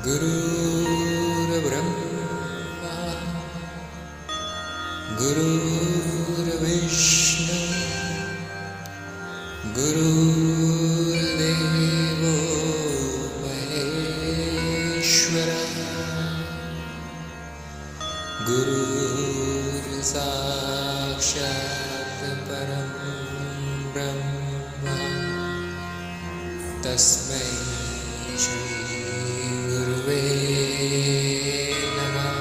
गुरुर्ब्रह्मा गुरुर्विष्णु गुरुर्देवो महेश्वरः गुरुर्साक्षात् परं ब्रह्म तस्मै श्री गुरुवे नमः।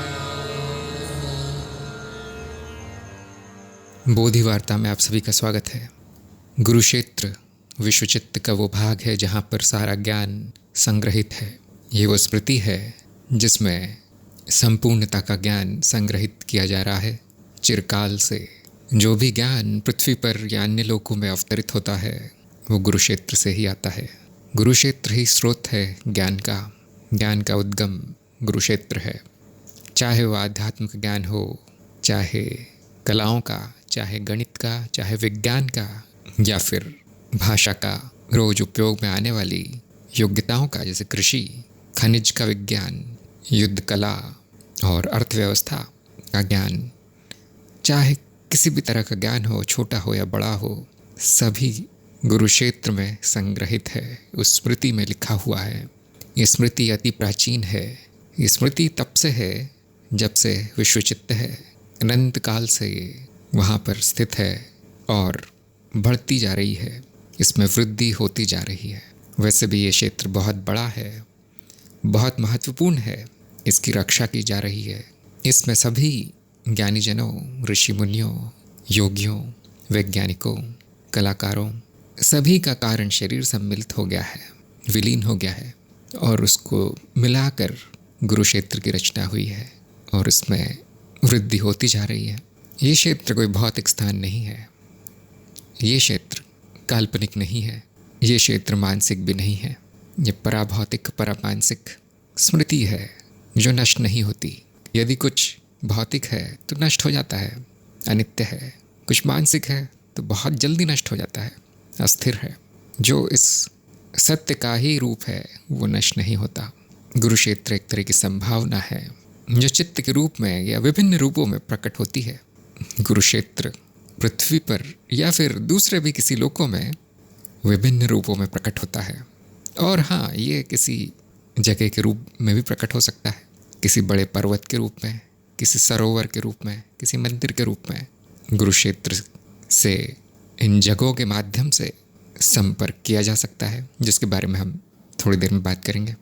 बोधि वार्ता में आप सभी का स्वागत है। गुरुक्षेत्र विश्वचित्त का वो भाग है जहाँ पर सारा ज्ञान संग्रहित है। ये वो स्मृति है जिसमें संपूर्णता का ज्ञान संग्रहित किया जा रहा है। चिरकाल से जो भी ज्ञान पृथ्वी पर या अन्य लोकों में अवतरित होता है वो गुरुक्षेत्र से ही आता है। गुरुक्षेत्र ही स्रोत है ज्ञान का उद्गम गुरुक्षेत्र है। चाहे वो आध्यात्मिक ज्ञान हो, चाहे कलाओं का, चाहे गणित का, चाहे विज्ञान का, या फिर भाषा का, रोज उपयोग में आने वाली योग्यताओं का, जैसे कृषि, खनिज का विज्ञान, युद्ध कला और अर्थव्यवस्था का ज्ञान, चाहे किसी भी तरह का ज्ञान हो, छोटा हो या बड़ा हो, सभी गुरुक्षेत्र में संग्रहित है। उस स्मृति में लिखा हुआ है। ये स्मृति अति प्राचीन है। ये स्मृति तब से है जब से विश्वचित्त है। अनंत काल से ये वहाँ पर स्थित है और बढ़ती जा रही है। इसमें वृद्धि होती जा रही है। वैसे भी ये क्षेत्र बहुत बड़ा है, बहुत महत्वपूर्ण है। इसकी रक्षा की जा रही है। इसमें सभी ज्ञानीजनों, ऋषि मुनियों, योगियों, वैज्ञानिकों, कलाकारों, सभी का कारण शरीर सम्मिलित हो गया है, विलीन हो गया है और उसको मिलाकर गुरुक्षेत्र की रचना हुई है और इसमें वृद्धि होती जा रही है। ये क्षेत्र कोई भौतिक स्थान नहीं है। ये क्षेत्र काल्पनिक नहीं है। ये क्षेत्र मानसिक भी नहीं है। ये पराभौतिक, परामानसिक स्मृति है जो नष्ट नहीं होती। यदि कुछ भौतिक है तो नष्ट हो जाता है, अनित्य है। कुछ मानसिक है तो बहुत जल्दी नष्ट हो जाता है, अस्थिर है। जो इस सत्य का ही रूप है वो नष्ट नहीं होता। गुरुक्षेत्र एक तरह की संभावना है जो चित्त के रूप में या विभिन्न रूपों में प्रकट होती है। गुरुक्षेत्र पृथ्वी पर या फिर दूसरे भी किसी लोकों में विभिन्न रूपों में प्रकट होता है। और हाँ, ये किसी जगह के रूप में भी प्रकट हो सकता है, किसी बड़े पर्वत के रूप में, किसी सरोवर के रूप में, किसी मंदिर के रूप में। गुरुक्षेत्र से इन जगहों के माध्यम से संपर्क किया जा सकता है, जिसके बारे में हम थोड़ी देर में बात करेंगे।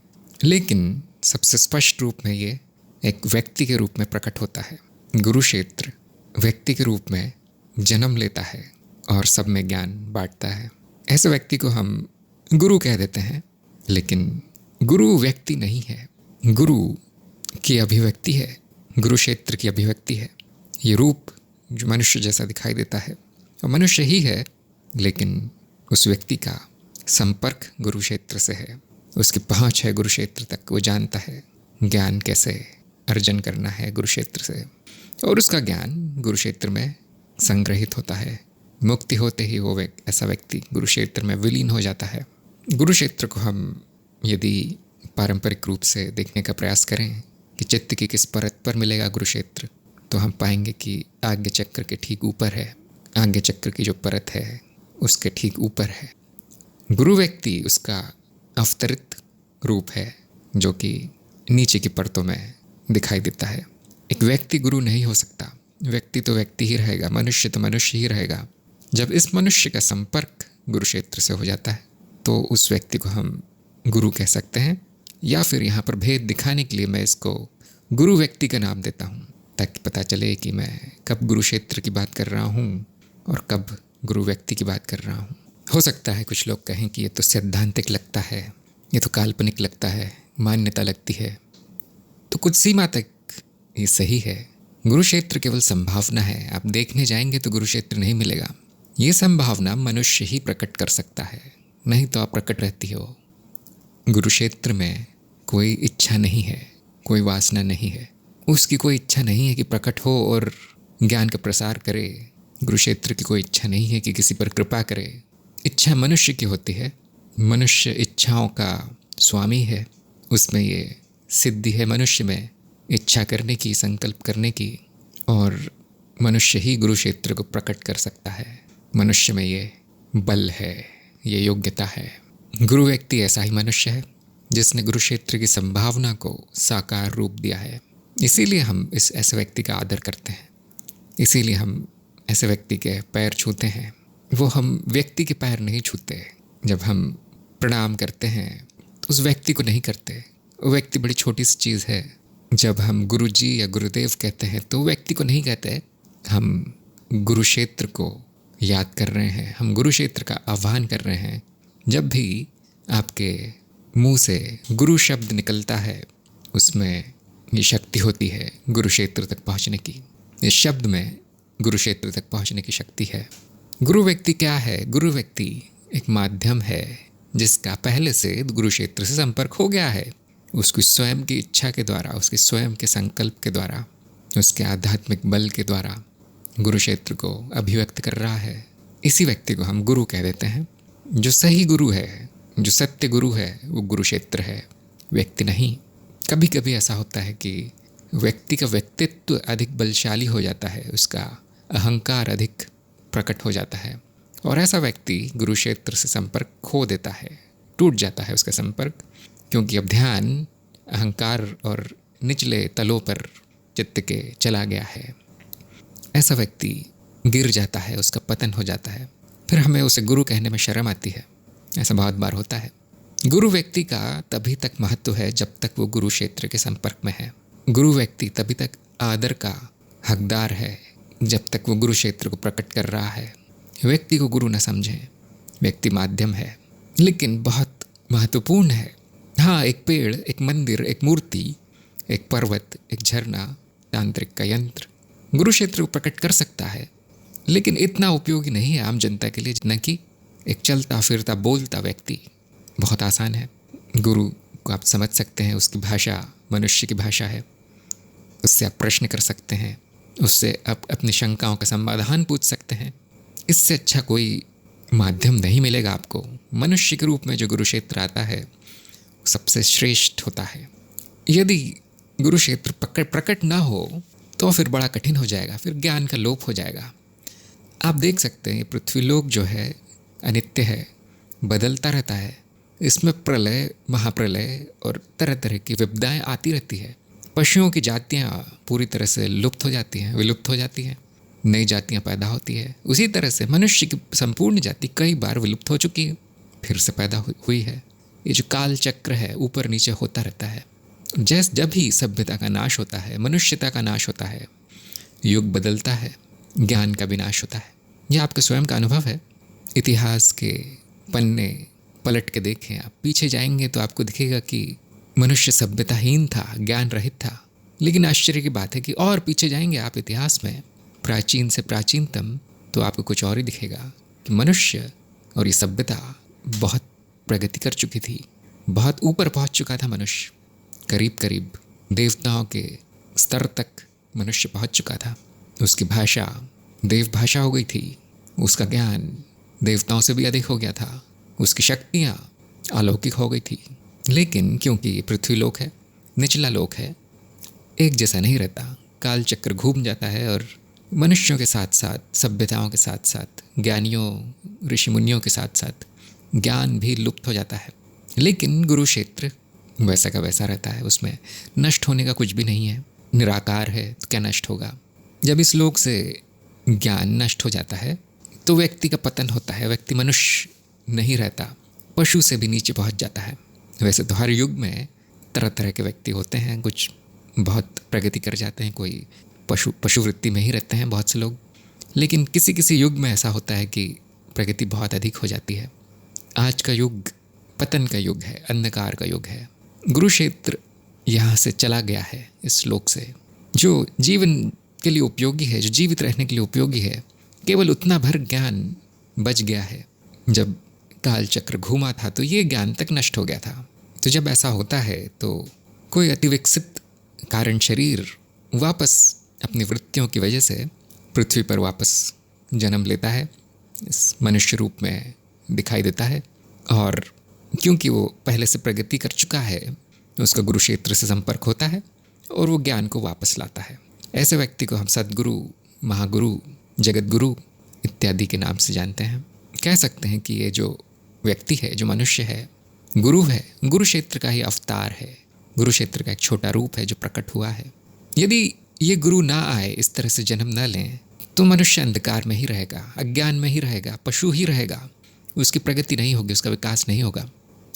लेकिन सबसे स्पष्ट रूप में ये एक व्यक्ति के रूप में प्रकट होता है। गुरुक्षेत्र व्यक्ति के रूप में जन्म लेता है और सब में ज्ञान बांटता है। ऐसे व्यक्ति को हम गुरु कह देते हैं, लेकिन गुरु व्यक्ति नहीं है। गुरु की अभिव्यक्ति है, गुरुक्षेत्र की अभिव्यक्ति है। ये रूप जो मनुष्य जैसा दिखाई देता है और मनुष्य ही है, लेकिन उस व्यक्ति का संपर्क गुरुक्षेत्र से है। उसकी पहुँच है गुरुक्षेत्र तक। वो जानता है ज्ञान कैसे अर्जन करना है गुरुक्षेत्र से, और उसका ज्ञान गुरुक्षेत्र में संग्रहित होता है। मुक्ति होते ही वो ऐसा व्यक्ति गुरुक्षेत्र में विलीन हो जाता है। गुरुक्षेत्र को हम यदि पारंपरिक रूप से देखने का प्रयास करें कि चित्त की किस परत पर मिलेगा गुरुक्षेत्र, तो हम पाएंगे कि आज्ञा चक्र के ठीक ऊपर है। आज्ञा चक्र की जो परत है उसके ठीक ऊपर है। गुरु व्यक्ति उसका अवतरित रूप है जो कि नीचे की परतों में दिखाई देता है। एक व्यक्ति गुरु नहीं हो सकता। व्यक्ति तो व्यक्ति ही रहेगा, मनुष्य तो मनुष्य ही रहेगा। जब इस मनुष्य का संपर्क गुरुक्षेत्र से हो जाता है तो उस व्यक्ति को हम गुरु कह सकते हैं। या फिर यहाँ पर भेद दिखाने के लिए मैं इसको गुरु व्यक्ति का नाम देता हूँ, ताकि पता चले कि मैं कब गुरुक्षेत्र की बात कर रहा हूँ और कब गुरु व्यक्ति की बात कर रहा हूँ। हो सकता है कुछ लोग कहें कि ये तो सैद्धांतिक लगता है, ये तो काल्पनिक लगता है, मान्यता लगती है। तो कुछ सीमा तक ये सही है। गुरुक्षेत्र केवल संभावना है। आप देखने जाएंगे तो गुरुक्षेत्र नहीं मिलेगा। ये संभावना मनुष्य ही प्रकट कर सकता है, नहीं तो आप प्रकट रहती हो। गुरुक्षेत्र में कोई इच्छा नहीं है, कोई वासना नहीं है। उसकी कोई इच्छा नहीं है कि प्रकट हो और ज्ञान का प्रसार करे। गुरुक्षेत्र की कोई इच्छा नहीं है कि किसी पर कृपा करे। इच्छा मनुष्य की होती है। मनुष्य इच्छाओं का स्वामी है। उसमें ये सिद्धि है मनुष्य में इच्छा करने की, संकल्प करने की, और मनुष्य ही गुरु क्षेत्र को प्रकट कर सकता है। मनुष्य में ये बल है, ये योग्यता है। गुरु व्यक्ति ऐसा ही मनुष्य है जिसने गुरु क्षेत्र की संभावना को साकार रूप दिया है। इसीलिए हम इस ऐसे व्यक्ति का आदर करते हैं, इसीलिए हम ऐसे व्यक्ति के पैर छूते हैं। वो हम व्यक्ति के पैर नहीं छूते। जब हम प्रणाम करते हैं तो उस व्यक्ति को नहीं करते, वो व्यक्ति बड़ी छोटी सी चीज़ है। जब हम गुरु जी या गुरुदेव कहते हैं तो व्यक्ति को नहीं कहते, हम गुरु क्षेत्र को याद कर रहे हैं, हम गुरु क्षेत्र का आह्वान कर रहे हैं। जब भी आपके मुंह से गुरु शब्द निकलता है उसमें ये शक्ति होती है गुरु क्षेत्र तक पहुंचने की। इस शब्द में गुरु क्षेत्र तक पहुंचने की शक्ति है। गुरु व्यक्ति क्या है? गुरु व्यक्ति एक माध्यम है जिसका पहले से गुरु क्षेत्र से संपर्क हो गया है। उसकी स्वयं की इच्छा के द्वारा, उसके स्वयं के संकल्प के द्वारा, उसके आध्यात्मिक बल के द्वारा गुरु क्षेत्र को अभिव्यक्त कर रहा है। इसी व्यक्ति को हम गुरु कह देते हैं। जो सही गुरु है, जो सत्य गुरु है, वो गुरु क्षेत्र है, व्यक्ति नहीं। कभी कभी ऐसा होता है कि व्यक्ति का व्यक्तित्व अधिक बलशाली हो जाता है, उसका अहंकार अधिक प्रकट हो जाता है, और ऐसा व्यक्ति गुरु क्षेत्र से संपर्क खो देता है, टूट जाता है उसका संपर्क, क्योंकि अब ध्यान अहंकार और निचले तलों पर चित्त के चला गया है। ऐसा व्यक्ति गिर जाता है, उसका पतन हो जाता है। फिर हमें उसे गुरु कहने में शर्म आती है। ऐसा बहुत बार होता है। गुरु व्यक्ति का तभी तक महत्व है जब तक वो गुरु क्षेत्र के संपर्क में है। गुरु व्यक्ति तभी तक आदर का हकदार है जब तक वो गुरु क्षेत्र को प्रकट कर रहा है। व्यक्ति को गुरु न समझें, व्यक्ति माध्यम है, लेकिन बहुत महत्वपूर्ण है। हाँ, एक पेड़, एक मंदिर, एक मूर्ति, एक पर्वत, एक झरना, तांत्रिक का यंत्र गुरु क्षेत्र को प्रकट कर सकता है, लेकिन इतना उपयोगी नहीं है आम जनता के लिए जितना कि एक चलता फिरता बोलता व्यक्ति। बहुत आसान है। गुरु को आप समझ सकते हैं, उसकी भाषा मनुष्य की भाषा है, उससे आप प्रश्न कर सकते हैं, उससे आप अपनी शंकाओं का समाधान पूछ सकते हैं। इससे अच्छा कोई माध्यम नहीं मिलेगा आपको। मनुष्य के रूप में जो गुरु क्षेत्र आता है सबसे श्रेष्ठ होता है। यदि गुरु क्षेत्र प्रकट ना हो तो फिर बड़ा कठिन हो जाएगा, फिर ज्ञान का लोप हो जाएगा। आप देख सकते हैं पृथ्वीलोक जो है अनित्य है, बदलता रहता है। इसमें प्रलय, महाप्रलय और तरह तरह की विपदाएं आती रहती है। पशुओं की जातियां पूरी तरह से लुप्त हो जाती हैं, विलुप्त हो जाती हैं, नई जातियां पैदा होती है। उसी तरह से मनुष्य की संपूर्ण जाति कई बार विलुप्त हो चुकी है, फिर से पैदा हुई है। ये जो काल चक्र है ऊपर नीचे होता रहता है। जब ही सभ्यता का नाश होता है, मनुष्यता का नाश होता है, युग बदलता है, ज्ञान का विनाश होता है। यह आपका स्वयं का अनुभव है। इतिहास के पन्ने पलट के देखें, आप पीछे जाएंगे तो आपको दिखेगा कि मनुष्य सभ्यताहीन था, ज्ञान रहित था। लेकिन आश्चर्य की बात है कि और पीछे जाएंगे आप इतिहास में, प्राचीन से प्राचीनतम, तो आपको कुछ और ही दिखेगा कि मनुष्य और ये सभ्यता बहुत प्रगति कर चुकी थी, बहुत ऊपर पहुंच चुका था मनुष्य। करीब करीब देवताओं के स्तर तक मनुष्य पहुंच चुका था। उसकी भाषा देव भाषा हो गई थी, उसका ज्ञान देवताओं से भी अधिक हो गया था, उसकी शक्तियाँ अलौकिक हो गई थी। लेकिन क्योंकि पृथ्वी लोक है, निचला लोक है, एक जैसा नहीं रहता, काल चक्र घूम जाता है और मनुष्यों के साथ साथ, सभ्यताओं के साथ साथ, ज्ञानियों ऋषि मुनियों के साथ साथ ज्ञान भी लुप्त हो जाता है। लेकिन गुरु क्षेत्र वैसा का वैसा रहता है, उसमें नष्ट होने का कुछ भी नहीं है, निराकार है, तो क्या नष्ट होगा। जब इस लोक से ज्ञान नष्ट हो जाता है तो व्यक्ति का पतन होता है, व्यक्ति मनुष्य नहीं रहता, पशु से भी नीचे पहुंच जाता है। वैसे तो हर युग में तरह तरह के व्यक्ति होते हैं, कुछ बहुत प्रगति कर जाते हैं, कोई पशु वृत्ति में ही रहते हैं बहुत से लोग, लेकिन किसी किसी युग में ऐसा होता है कि प्रगति बहुत अधिक हो जाती है। आज का युग पतन का युग है, अंधकार का युग है। गुरु क्षेत्र यहाँ से चला गया है, इस लोक से। जो जीवन के लिए उपयोगी है, जो जीवित रहने के लिए उपयोगी है, केवल उतना भर ज्ञान बच गया है। जब काल चक्र घूमा था तो ये ज्ञान तक नष्ट हो गया था। तो जब ऐसा होता है तो कोई अतिविकसित कारण शरीर वापस अपनी वृत्तियों की वजह से पृथ्वी पर वापस जन्म लेता है, इस मनुष्य रूप में दिखाई देता है। और क्योंकि वो पहले से प्रगति कर चुका है, उसका गुरु क्षेत्र से संपर्क होता है और वो ज्ञान को वापस लाता है। ऐसे व्यक्ति को हम सद्गुरु, महागुरु, जगत गुरु इत्यादि के नाम से जानते हैं। कह सकते हैं कि ये जो व्यक्ति है, जो मनुष्य है, गुरु है, गुरु क्षेत्र का ही अवतार है, गुरु क्षेत्र का एक छोटा रूप है जो प्रकट हुआ है। यदि ये गुरु ना आए, इस तरह से जन्म न लें, तो मनुष्य अंधकार में ही रहेगा, अज्ञान में ही रहेगा, पशु ही रहेगा, उसकी प्रगति नहीं होगी, उसका विकास नहीं होगा।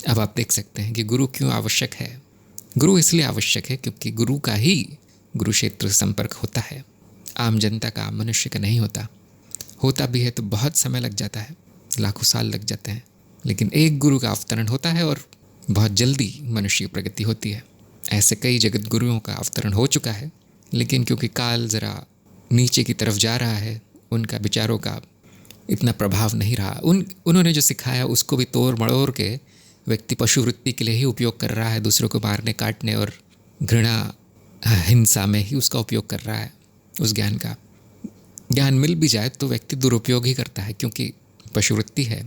अब आप देख सकते हैं कि गुरु क्यों आवश्यक है। गुरु इसलिए आवश्यक है क्योंकि गुरु का ही गुरु क्षेत्र से संपर्क होता है, आम जनता का, आम मनुष्य का नहीं होता। होता भी है तो बहुत समय लग जाता है, लाखों साल लग जाते हैं। लेकिन एक गुरु का अवतरण होता है और बहुत जल्दी मनुष्य की प्रगति होती है। ऐसे कई जगत गुरुओं का अवतरण हो चुका है, लेकिन क्योंकि काल ज़रा नीचे की तरफ जा रहा है, उनका विचारों का इतना प्रभाव नहीं रहा। उन्होंने जो सिखाया उसको भी तोड़ मड़ोड़ के व्यक्ति पशुवृत्ति के लिए ही उपयोग कर रहा है, दूसरों को मारने, काटने और घृणा, हिंसा में ही उसका उपयोग कर रहा है। उस ज्ञान का, ज्ञान मिल भी जाए तो व्यक्ति दुरुपयोग ही करता है, क्योंकि पशुवृत्ति है,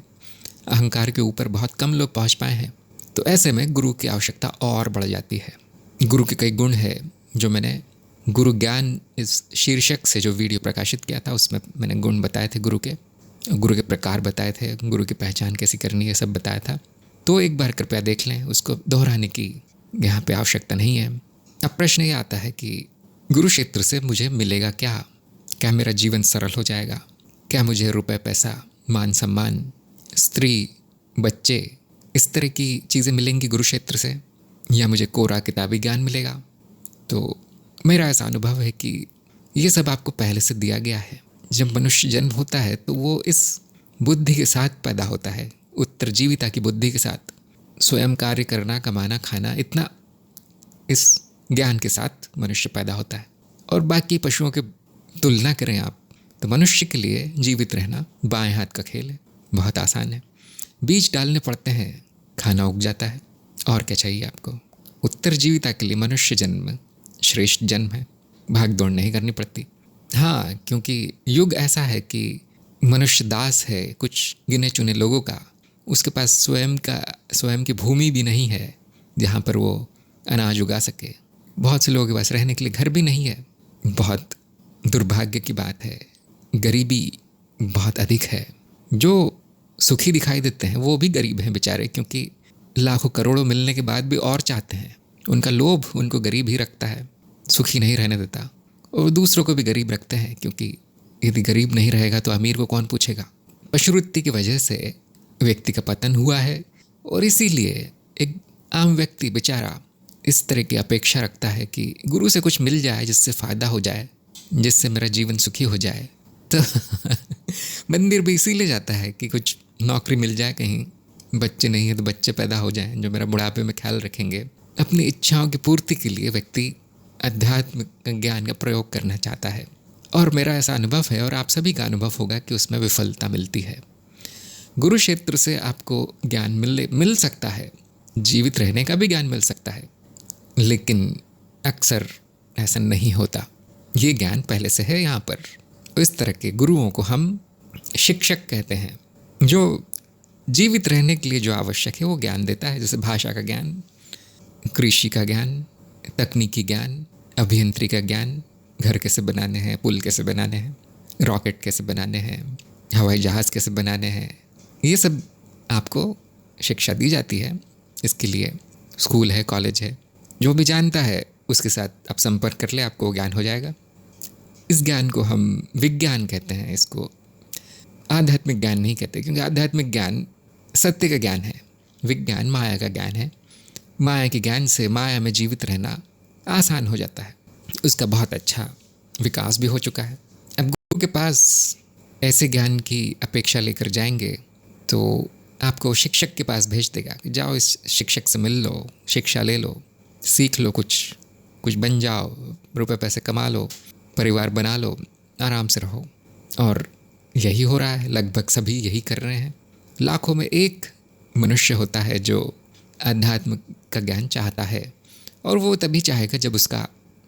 अहंकार के ऊपर बहुत कम लोग पहुंच पाए हैं। तो ऐसे में गुरु की आवश्यकता और बढ़ जाती है। गुरु के कई गुण है जो मैंने गुरु ज्ञान इस शीर्षक से जो वीडियो प्रकाशित किया था उसमें मैंने गुण बताए थे, गुरु के प्रकार बताए थे, गुरु की पहचान कैसी करनी है, सब बताया था। तो एक बार कृपया देख लें, उसको दोहराने की यहाँ पे आवश्यकता नहीं है। अब प्रश्न ये आता है कि गुरु क्षेत्र से मुझे मिलेगा क्या? क्या मेरा जीवन सरल हो जाएगा? क्या मुझे रुपए, पैसा, मान सम्मान, स्त्री, बच्चे, इस तरह की चीज़ें मिलेंगी गुरु क्षेत्र से, या मुझे कोरा किताबी ज्ञान मिलेगा? तो मेरा ऐसा अनुभव है कि ये सब आपको पहले से दिया गया है। जब मनुष्य जन्म होता है तो वो इस बुद्धि के साथ पैदा होता है, उत्तरजीविता की बुद्धि के साथ, स्वयं कार्य करना, कमाना, खाना, इतना इस ज्ञान के साथ मनुष्य पैदा होता है। और बाकी पशुओं के तुलना करें आप तो मनुष्य के लिए जीवित रहना बाएं हाथ का खेल है, बहुत आसान है। बीज डालने पड़ते हैं, खाना उग जाता है, और क्या चाहिए आपको। उत्तरजीविता के लिए मनुष्य जन्म श्रेष्ठ जन्म है, भाग दौड़ नहीं करनी पड़ती। हाँ, क्योंकि युग ऐसा है कि मनुष्य दास है कुछ गिने चुने लोगों का, उसके पास स्वयं की भूमि भी नहीं है जहाँ पर वो अनाज उगा सके। बहुत से लोगों के पास रहने के लिए घर भी नहीं है। बहुत दुर्भाग्य की बात है, गरीबी बहुत अधिक है। जो सुखी दिखाई देते हैं वो भी गरीब हैं बेचारे, क्योंकि लाखों करोड़ों मिलने के बाद भी और चाहते हैं। उनका लोभ उनको गरीब ही रखता है, सुखी नहीं रहने देता। और दूसरों को भी गरीब रखते हैं, क्योंकि यदि गरीब नहीं रहेगा तो अमीर को कौन पूछेगा। पशुवृत्ति की वजह से व्यक्ति का पतन हुआ है, और इसीलिए एक आम व्यक्ति बेचारा इस तरह की अपेक्षा रखता है कि गुरु से कुछ मिल जाए जिससे फ़ायदा हो जाए, जिससे मेरा जीवन सुखी हो जाए। तो मंदिर भी इसीलिए जाता है कि कुछ नौकरी मिल जाए, कहीं बच्चे नहीं है तो बच्चे पैदा हो जाएं जो मेरा बुढ़ापे में ख्याल रखेंगे। अपनी इच्छाओं की पूर्ति के लिए व्यक्ति अध्यात्म ज्ञान का प्रयोग करना चाहता है, और मेरा ऐसा अनुभव है और आप सभी का अनुभव होगा कि उसमें विफलता मिलती है। गुरु क्षेत्र से आपको ज्ञान मिल सकता है, जीवित रहने का भी ज्ञान मिल सकता है, लेकिन अक्सर ऐसा नहीं होता। ये ज्ञान पहले से है यहाँ पर। इस तरह के गुरुओं को हम शिक्षक कहते हैं, जो जीवित रहने के लिए जो आवश्यक है वो ज्ञान देता है। जैसे भाषा का ज्ञान, कृषि का ज्ञान, तकनीकी ज्ञान, अभियंत्रिकी का ज्ञान, घर कैसे बनाने हैं, पुल कैसे बनाने हैं, रॉकेट कैसे बनाने हैं, हवाई जहाज़ कैसे बनाने हैं, ये सब आपको शिक्षा दी जाती है। इसके लिए स्कूल है, कॉलेज है। जो भी जानता है उसके साथ आप संपर्क कर ले, आपको ज्ञान हो जाएगा। इस ज्ञान को हम विज्ञान कहते हैं, इसको आध्यात्मिक ज्ञान नहीं कहते, क्योंकि आध्यात्मिक ज्ञान सत्य का ज्ञान है, विज्ञान माया का ज्ञान है। माया के ज्ञान से माया में जीवित रहना आसान हो जाता है, उसका बहुत अच्छा विकास भी हो चुका है। अब गुरु के पास ऐसे ज्ञान की अपेक्षा लेकर जाएंगे तो आपको शिक्षक के पास भेज देगा कि जाओ इस शिक्षक से मिल लो, शिक्षा ले लो, सीख लो, कुछ बन जाओ, रुपए पैसे कमा लो, परिवार बना लो, आराम से रहो। और यही हो रहा है, लगभग सभी यही कर रहे हैं। लाखों में एक मनुष्य होता है जो अध्यात्म का ज्ञान चाहता है, और वो तभी चाहेगा जब उसका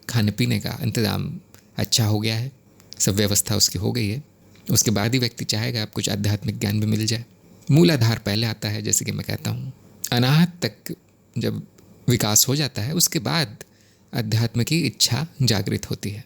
खाने पीने का इंतज़ाम अच्छा हो गया है, सब व्यवस्था उसकी हो गई है। उसके बाद ही व्यक्ति चाहेगा आप कुछ आध्यात्मिक ज्ञान भी मिल जाए। मूलाधार पहले आता है, जैसे कि मैं कहता हूँ। अनाहत तक जब विकास हो जाता है उसके बाद अध्यात्म की इच्छा जागृत होती है,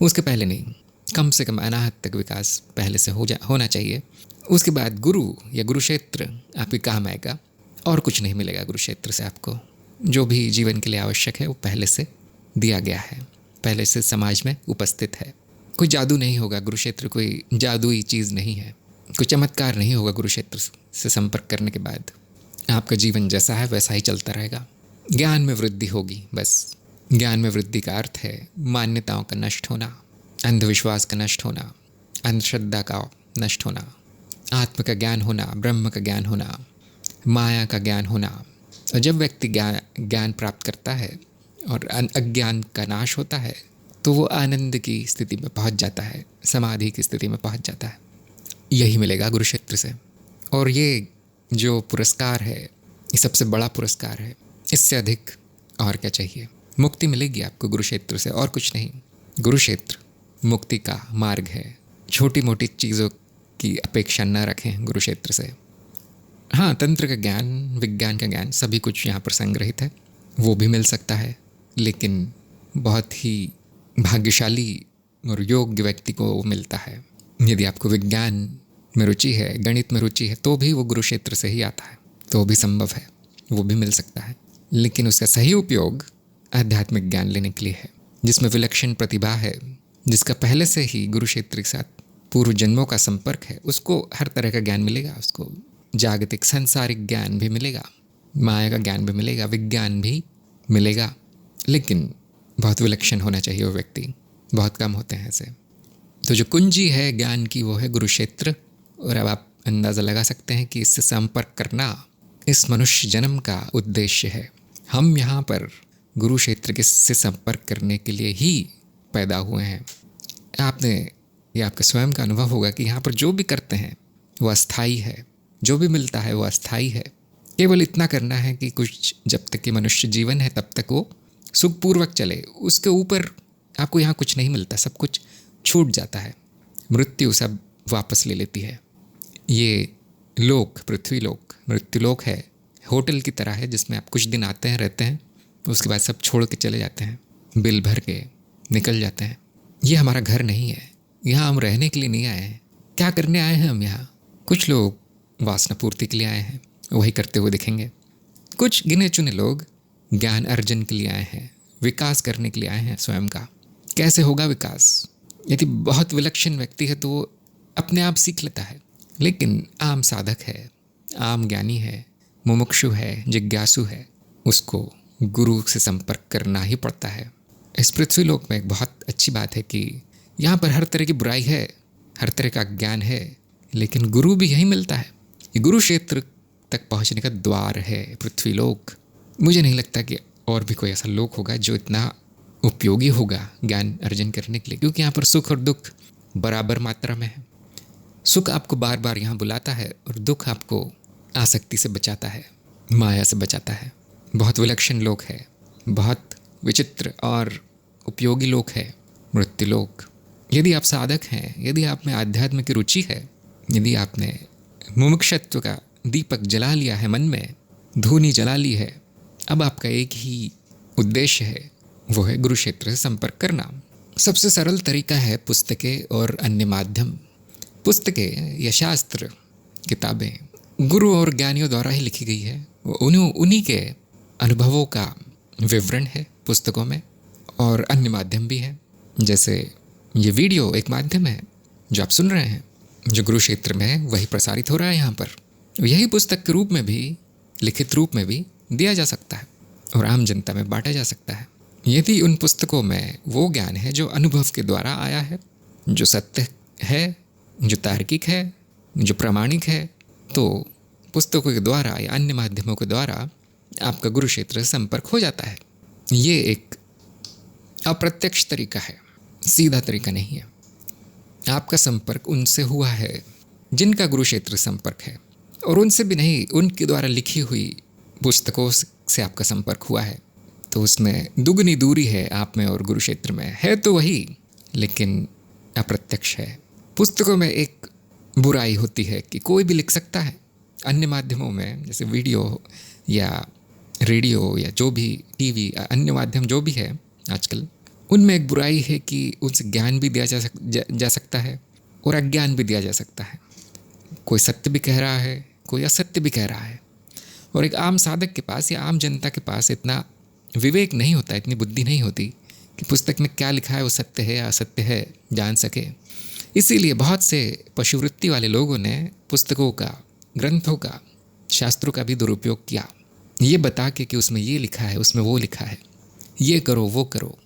उसके पहले नहीं। कम से कम अनाहत तक विकास पहले से होना चाहिए। उसके बाद गुरु या गुरुक्षेत्र आपके काम आएगा, और कुछ नहीं मिलेगा गुरुक्षेत्र से आपको। जो भी जीवन के लिए आवश्यक है वो पहले से दिया गया है, पहले से समाज में उपस्थित है। कोई जादू नहीं होगा, गुरुक्षेत्र कोई जादुई चीज़ नहीं है, कोई चमत्कार नहीं होगा। गुरुक्षेत्र से संपर्क करने के बाद आपका जीवन जैसा है वैसा ही चलता रहेगा। ज्ञान में वृद्धि होगी, बस। ज्ञान में वृद्धि का अर्थ है मान्यताओं का नष्ट होना, अंधविश्वास का नष्ट होना, अंधश्रद्धा का नष्ट होना, आत्म का ज्ञान होना, ब्रह्म का ज्ञान होना, माया का ज्ञान होना। और जब व्यक्ति ज्ञान प्राप्त करता है और अज्ञान का नाश होता है तो वो आनंद की स्थिति में पहुंच जाता है, समाधि की स्थिति में पहुंच जाता है। यही मिलेगा गुरुक्षेत्र से। और ये जो पुरस्कार है ये सबसे बड़ा पुरस्कार है, इससे अधिक और क्या चाहिए। मुक्ति मिलेगी आपको गुरुक्षेत्र से, और कुछ नहीं। गुरुक्षेत्र मुक्ति का मार्ग है। छोटी मोटी चीज़ों की अपेक्षा न रखें गुरुक्षेत्र से। हाँ, तंत्र का ज्ञान, विज्ञान का ज्ञान, सभी कुछ यहाँ पर संग्रहित है, वो भी मिल सकता है, लेकिन बहुत ही भाग्यशाली और योग्य व्यक्ति को वो मिलता है। यदि आपको विज्ञान में रुचि है, गणित में रुचि है, तो भी वो गुरुक्षेत्र से ही आता है, तो भी संभव है, वो भी मिल सकता है। लेकिन उसका सही उपयोग आध्यात्मिक ज्ञान लेने के लिए है, जिसमें विलक्षण प्रतिभा है, जिसका पहले से ही गुरुक्षेत्र के साथ पूर्व जन्मों का संपर्क है, उसको हर तरह का ज्ञान मिलेगा। उसको जागतिक सांसारिक ज्ञान भी मिलेगा, माया का ज्ञान भी मिलेगा, विज्ञान भी मिलेगा, लेकिन बहुत विलक्षण होना चाहिए वो व्यक्ति। बहुत कम होते हैं ऐसे। तो जो कुंजी है ज्ञान की वो है गुरुक्षेत्र। और अब आप अंदाज़ा लगा सकते हैं कि इससे संपर्क करना इस मनुष्य जन्म का उद्देश्य है। हम यहाँ पर गुरुक्षेत्र से संपर्क करने के लिए ही पैदा हुए हैं। ये आपका स्वयं का अनुभव होगा कि यहाँ पर जो भी करते हैं वो अस्थाई है, जो भी मिलता है वो अस्थाई है। केवल इतना करना है कि कुछ, जब तक कि मनुष्य जीवन है तब तक वो सुखपूर्वक चले। उसके ऊपर आपको यहाँ कुछ नहीं मिलता, सब कुछ छूट जाता है। मृत्यु सब वापस ले लेती है। ये लोक, पृथ्वी लोक, मृत्यु लोक है, होटल की तरह है, जिसमें आप कुछ दिन आते हैं, रहते हैं, उसके बाद सब छोड़ के चले जाते हैं, बिल भर के निकल जाते हैं। ये हमारा घर नहीं है, यहाँ हम रहने के लिए नहीं आए हैं। क्या करने आए हैं हम यहाँ? कुछ लोग वासना पूर्ति के लिए आए हैं, वही करते हुए दिखेंगे। कुछ गिने चुने लोग ज्ञान अर्जन के लिए आए हैं, विकास करने के लिए आए हैं स्वयं का। कैसे होगा विकास? यदि बहुत विलक्षण व्यक्ति है तो वो अपने आप सीख लेता है, लेकिन आम साधक है, आम ज्ञानी है, मुमुक्षु है, जिज्ञासु है, उसको गुरु से संपर्क करना ही पड़ता है। इस पृथ्वी लोक में एक बहुत अच्छी बात है कि यहाँ पर हर तरह की बुराई है, हर तरह का ज्ञान है, लेकिन गुरु भी यही मिलता है। ये गुरु क्षेत्र तक पहुँचने का द्वार है पृथ्वी लोक। मुझे नहीं लगता कि और भी कोई ऐसा लोक होगा जो इतना उपयोगी होगा ज्ञान अर्जन करने के लिए, क्योंकि यहाँ पर सुख और दुख बराबर मात्रा में है। सुख आपको बार बार यहाँ बुलाता है और दुख आपको आसक्ति से बचाता है, माया से बचाता है। बहुत विलक्षण लोक है, बहुत विचित्र और उपयोगी लोक है मृत्यु लोक। यदि आप साधक हैं, यदि आप में आध्यात्म की रुचि है, यदि आपने मुमुक्षत्व का दीपक जला लिया है, मन में धूनी जला ली है, अब आपका एक ही उद्देश्य है, वो है गुरुक्षेत्र से संपर्क करना। सबसे सरल तरीका है पुस्तकें और अन्य माध्यम। पुस्तकें या शास्त्र, किताबें गुरु और ज्ञानियों द्वारा ही लिखी गई है, उन्हीं के अनुभवों का विवरण है पुस्तकों में। और अन्य माध्यम भी है, जैसे ये वीडियो एक माध्यम है जो आप सुन रहे हैं, जो गुरुक्षेत्र में है वही प्रसारित हो रहा है यहाँ पर। यही पुस्तक के रूप में भी, लिखित रूप में भी दिया जा सकता है और आम जनता में बांटा जा सकता है। यदि उन पुस्तकों में वो ज्ञान है जो अनुभव के द्वारा आया है, जो सत्य है, जो तार्किक है, जो प्रामाणिक है, तो पुस्तकों के द्वारा या अन्य माध्यमों के द्वारा आपका गुरुक्षेत्र से संपर्क हो जाता है। ये एक अप्रत्यक्ष तरीका है, सीधा तरीका नहीं है। आपका संपर्क उनसे हुआ है जिनका गुरुक्षेत्र संपर्क है, और उनसे भी नहीं, उनके द्वारा लिखी हुई पुस्तकों से आपका संपर्क हुआ है। तो उसमें दुगनी दूरी है आप में और गुरुक्षेत्र में। है तो वही, लेकिन अप्रत्यक्ष है। पुस्तकों में एक बुराई होती है कि कोई भी लिख सकता है। अन्य माध्यमों में जैसे वीडियो या रेडियो या जो भी टीवी अन्य माध्यम जो भी है आजकल, उनमें एक बुराई है कि उनसे ज्ञान भी दिया जा सकता है और अज्ञान भी दिया जा सकता है। कोई सत्य भी कह रहा है, कोई असत्य भी कह रहा है। और एक आम साधक के पास या आम जनता के पास इतना विवेक नहीं होता, इतनी बुद्धि नहीं होती कि पुस्तक में क्या लिखा है वो सत्य है या असत्य है जान सके। इसीलिए बहुत से पशुवृत्ति वाले लोगों ने पुस्तकों का, ग्रंथों का, शास्त्रों का भी दुरुपयोग किया, ये बता के कि उसमें ये लिखा है, उसमें वो लिखा है, ये करो वो करो।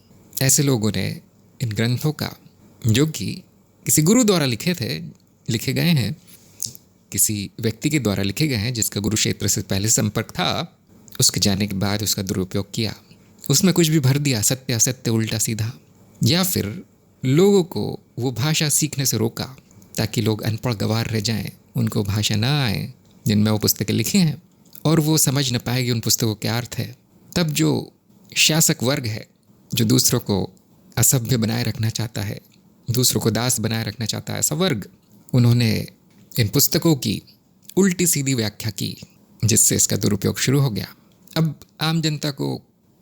ऐसे लोगों ने इन ग्रंथों का, जो कि किसी गुरु द्वारा लिखे गए हैं, किसी व्यक्ति के द्वारा लिखे गए हैं जिसका गुरु क्षेत्र से पहले संपर्क था, उसके जाने के बाद उसका दुरुपयोग किया, उसमें कुछ भी भर दिया, सत्य असत्य उल्टा सीधा, या फिर लोगों को वो भाषा सीखने से रोका ताकि लोग अनपढ़ गंवार रह जाएं, उनको भाषा ना आए जिनमें वो पुस्तकें लिखी हैं, और वो समझ न पाएगी उन पुस्तकों के अर्थ है। तब जो शासक वर्ग है, जो दूसरों को असभ्य बनाए रखना चाहता है, दूसरों को दास बनाए रखना चाहता है, ऐसा वर्ग, उन्होंने इन पुस्तकों की उल्टी सीधी व्याख्या की, जिससे इसका दुरुपयोग शुरू हो गया। अब आम जनता को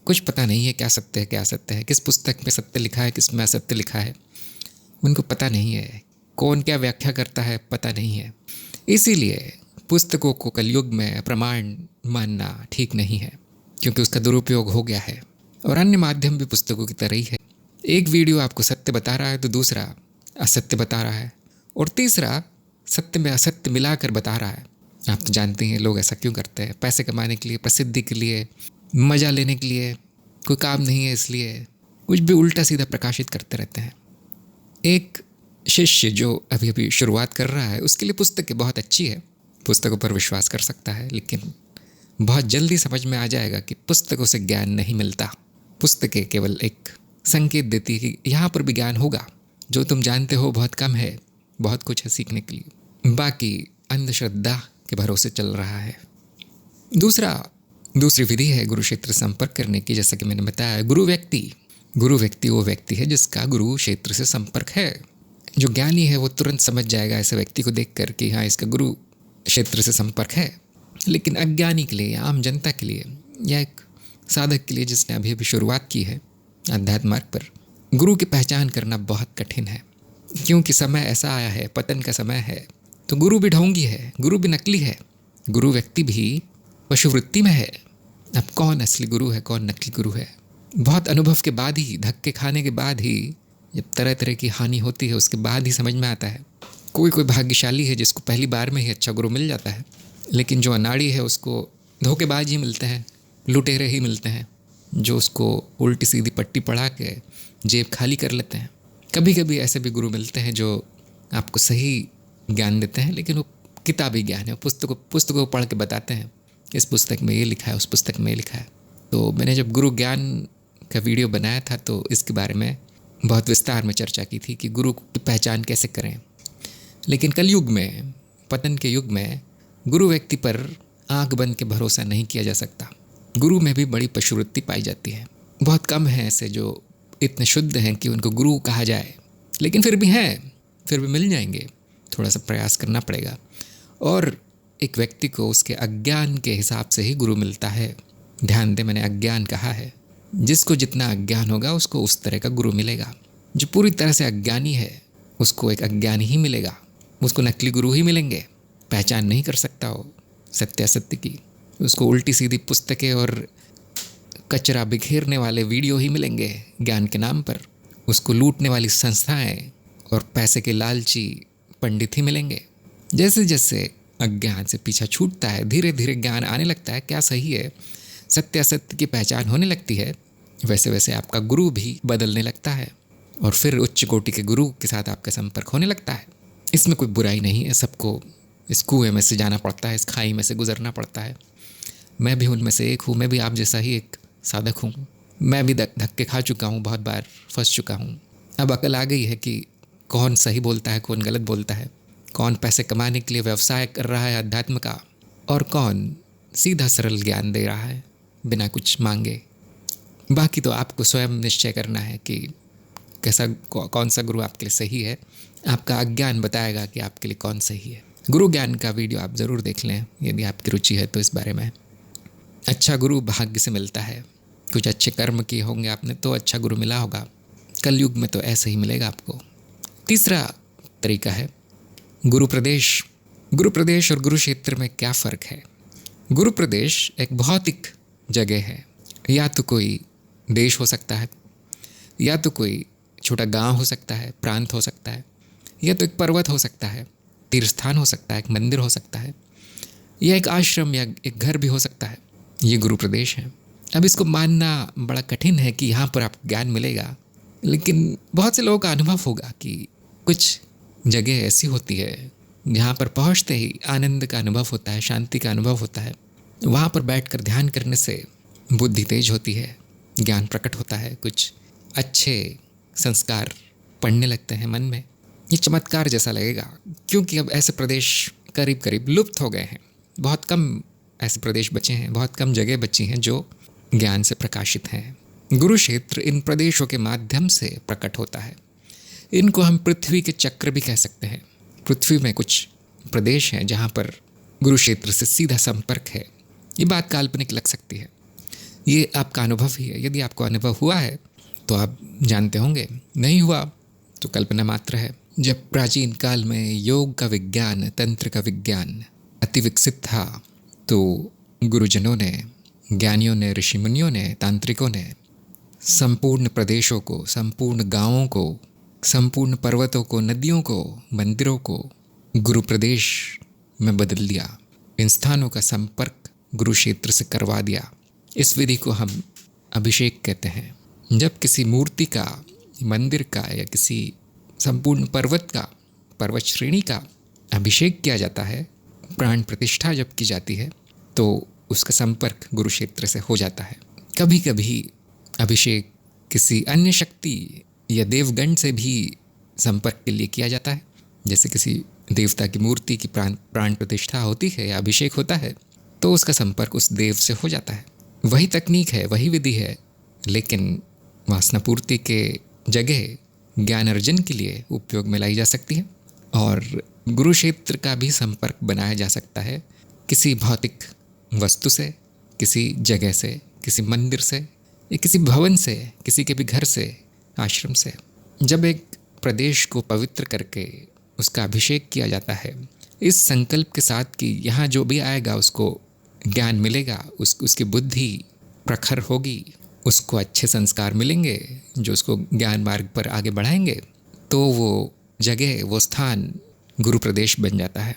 कुछ पता नहीं है क्या सत्य है क्या असत्य है, किस पुस्तक में सत्य लिखा है किस में असत्य लिखा है, उनको पता नहीं है, कौन क्या व्याख्या करता है पता नहीं है। इसीलिए पुस्तकों को कलयुग में प्रमाण मानना ठीक नहीं है, क्योंकि उसका दुरुपयोग हो गया है। और अन्य माध्यम भी पुस्तकों की तरह ही है। एक वीडियो आपको सत्य बता रहा है तो दूसरा असत्य बता रहा है, और तीसरा सत्य में असत्य मिलाकर बता रहा है। आप तो जानते हैं लोग ऐसा क्यों करते हैं, पैसे कमाने के लिए, प्रसिद्धि के लिए, मज़ा लेने के लिए, कोई काम नहीं है इसलिए कुछ भी उल्टा सीधा प्रकाशित करते रहते हैं। एक शिष्य जो अभी अभी शुरुआत कर रहा है, उसके लिए पुस्तकें बहुत अच्छी है, पुस्तकों पर विश्वास कर सकता है, लेकिन बहुत जल्दी समझ में आ जाएगा कि पुस्तकों से ज्ञान नहीं मिलता। पुस्तकें केवल एक संकेत देती है कि यहाँ पर भी ज्ञान होगा, जो तुम जानते हो बहुत कम है, बहुत कुछ है सीखने के लिए, बाकी अंधश्रद्धा के भरोसे चल रहा है। दूसरी विधि है गुरु क्षेत्र संपर्क करने की। जैसा कि मैंने बताया, गुरु व्यक्ति वो व्यक्ति है जिसका गुरु क्षेत्र से संपर्क है। जो ज्ञानी है वो तुरंत समझ जाएगा ऐसे व्यक्ति को देखकर कि हाँ, इसका गुरु क्षेत्र से संपर्क है। लेकिन अज्ञानी के लिए या आम जनता के लिए या एक साधक के लिए जिसने अभी अभी शुरुआत की है अध्यात्म मार्ग पर, गुरु की पहचान करना बहुत कठिन है, क्योंकि समय ऐसा आया है, पतन का समय है। तो गुरु भी ढोंगी है, गुरु भी नकली है, गुरु व्यक्ति भी पशुवृत्ति में है। अब कौन असली गुरु है, कौन नकली गुरु है, बहुत अनुभव के बाद ही, धक्के खाने के बाद ही, जब तरह तरह की हानि होती है उसके बाद ही समझ में आता है। कोई भाग्यशाली है जिसको पहली बार में ही अच्छा गुरु मिल जाता है, लेकिन जो अनाड़ी है उसको धोखेबाज ही मिलते हैं, लुटेरे ही मिलते हैं, जो उसको उल्टी सीधी पट्टी पढ़ा के जेब खाली कर लेते हैं। कभी कभी ऐसे भी गुरु मिलते हैं जो आपको सही ज्ञान देते हैं, लेकिन वो किताबी ज्ञान है, पुस्तकों पढ़ के बताते हैं इस पुस्तक में ये लिखा है, उस पुस्तक में ये लिखा है। तो मैंने जब गुरु ज्ञान का वीडियो बनाया था तो इसके बारे में बहुत विस्तार में चर्चा की थी कि गुरु की पहचान कैसे करें। लेकिन कलयुग में, पतन के युग में, गुरु व्यक्ति पर आंख बंद के भरोसा नहीं किया जा सकता। गुरु में भी बड़ी पशुवृत्ति पाई जाती है। बहुत कम हैं ऐसे जो इतने शुद्ध हैं कि उनको गुरु कहा जाए, लेकिन फिर भी मिल जाएंगे, थोड़ा सा प्रयास करना पड़ेगा। और एक व्यक्ति को उसके अज्ञान के हिसाब से ही गुरु मिलता है। ध्यान दें, मैंने अज्ञान कहा है। जिसको जितना अज्ञान होगा उसको उस तरह का गुरु मिलेगा। जो पूरी तरह से अज्ञानी है उसको एक अज्ञानी ही मिलेगा, उसको नकली गुरु ही मिलेंगे। पहचान नहीं कर सकता हो सत्य असत्य की, उसको उल्टी सीधी पुस्तकें और कचरा बिखेरने वाले वीडियो ही मिलेंगे ज्ञान के नाम पर। उसको लूटने वाली संस्थाएं और पैसे के लालची पंडित ही मिलेंगे। जैसे जैसे अज्ञान से पीछा छूटता है, धीरे धीरे ज्ञान आने लगता है, क्या सही है, सत्य असत्य की पहचान होने लगती है, वैसे वैसे आपका गुरु भी बदलने लगता है और फिर उच्च कोटि के गुरु के साथ आपका संपर्क होने लगता है। इसमें कोई बुराई नहीं है, सबको इस कुएं में से जाना पड़ता है, इस खाई में से गुजरना पड़ता है। मैं भी उनमें से एक हूँ, मैं भी आप जैसा ही एक साधक हूँ। मैं भी धक्के खा चुका हूँ, बहुत बार फंस चुका हूँ। अब अकल आ गई है कि कौन सही बोलता है, कौन गलत बोलता है, कौन पैसे कमाने के लिए व्यवसाय कर रहा है अध्यात्म का, और कौन सीधा सरल ज्ञान दे रहा है बिना कुछ मांगे। बाकी तो आपको स्वयं निश्चय करना है कि कौन सा गुरु आपके लिए सही है। आपका अज्ञान बताएगा कि आपके लिए कौन सही है। गुरु ज्ञान का वीडियो आप ज़रूर देख लें यदि आपकी रुचि है तो इस बारे में। अच्छा गुरु भाग्य से मिलता है, कुछ अच्छे कर्म किए होंगे आपने तो अच्छा गुरु मिला होगा। कलयुग में तो ऐसे ही मिलेगा आपको। तीसरा तरीका है गुरु प्रदेश। गुरु प्रदेश और गुरु क्षेत्र में क्या फ़र्क है? गुरु प्रदेश एक भौतिक जगह है, या तो कोई देश हो सकता है, या तो कोई छोटा गांव हो सकता है, प्रांत हो सकता है, या तो एक पर्वत हो सकता है, तीर्थ स्थान हो सकता है, एक मंदिर हो सकता है, या एक आश्रम या एक घर भी हो सकता है। ये गुरु प्रदेश है। अब इसको मानना बड़ा कठिन है कि यहाँ पर आपको ज्ञान मिलेगा, लेकिन बहुत से लोगों का अनुभव होगा कि कुछ जगह ऐसी होती है जहाँ पर पहुँचते ही आनंद का अनुभव होता है, शांति का अनुभव होता है। वहाँ पर बैठकर ध्यान करने से बुद्धि तेज होती है, ज्ञान प्रकट होता है, कुछ अच्छे संस्कार पढ़ने लगते हैं मन में। ये चमत्कार जैसा लगेगा, क्योंकि अब ऐसे प्रदेश करीब करीब लुप्त हो गए हैं। बहुत कम ऐसे प्रदेश बचे हैं, बहुत कम जगह बची हैं जो ज्ञान से प्रकाशित हैं। गुरु क्षेत्र इन प्रदेशों के माध्यम से प्रकट होता है। इनको हम पृथ्वी के चक्र भी कह सकते हैं। पृथ्वी में कुछ प्रदेश हैं जहाँ पर गुरु क्षेत्र से सीधा संपर्क है। ये बात काल्पनिक लग सकती है, ये आपका अनुभव ही है। यदि आपको अनुभव हुआ है तो आप जानते होंगे, नहीं हुआ तो कल्पना मात्र है। जब प्राचीन काल में योग का विज्ञान, तंत्र का विज्ञान अति विकसित था, तो गुरुजनों ने, ज्ञानियों ने, ऋषि मुनियों ने, तांत्रिकों ने संपूर्ण प्रदेशों को, संपूर्ण गांवों को, संपूर्ण पर्वतों को, नदियों को, मंदिरों को गुरु प्रदेश में बदल दिया। इन स्थानों का संपर्क गुरु क्षेत्र से करवा दिया। इस विधि को हम अभिषेक कहते हैं। जब किसी मूर्ति का, मंदिर का या किसी संपूर्ण पर्वत का, पर्वत श्रेणी का अभिषेक किया जाता है, प्राण प्रतिष्ठा जब की जाती है, तो उसका संपर्क गुरु क्षेत्र से हो जाता है। कभी कभी अभिषेक किसी अन्य शक्ति या देवगण से भी संपर्क के लिए किया जाता है। जैसे किसी देवता की मूर्ति की प्राण प्रतिष्ठा होती है या अभिषेक होता है, तो उसका संपर्क उस देव से हो जाता है। वही तकनीक है, वही विधि है, लेकिन वासना पूर्ति के जगह ज्ञान अर्जन के लिए उपयोग में लाई जा सकती है। और गुरु क्षेत्र का भी संपर्क बनाया जा सकता है किसी भौतिक वस्तु से, किसी जगह से, किसी मंदिर से या किसी भवन से, किसी के भी घर से, आश्रम से। जब एक प्रदेश को पवित्र करके उसका अभिषेक किया जाता है, इस संकल्प के साथ कि यहाँ जो भी आएगा उसको ज्ञान मिलेगा, उसकी बुद्धि प्रखर होगी, उसको अच्छे संस्कार मिलेंगे जो उसको ज्ञान मार्ग पर आगे बढ़ाएंगे, तो वो जगह, वो स्थान गुरु प्रदेश बन जाता है।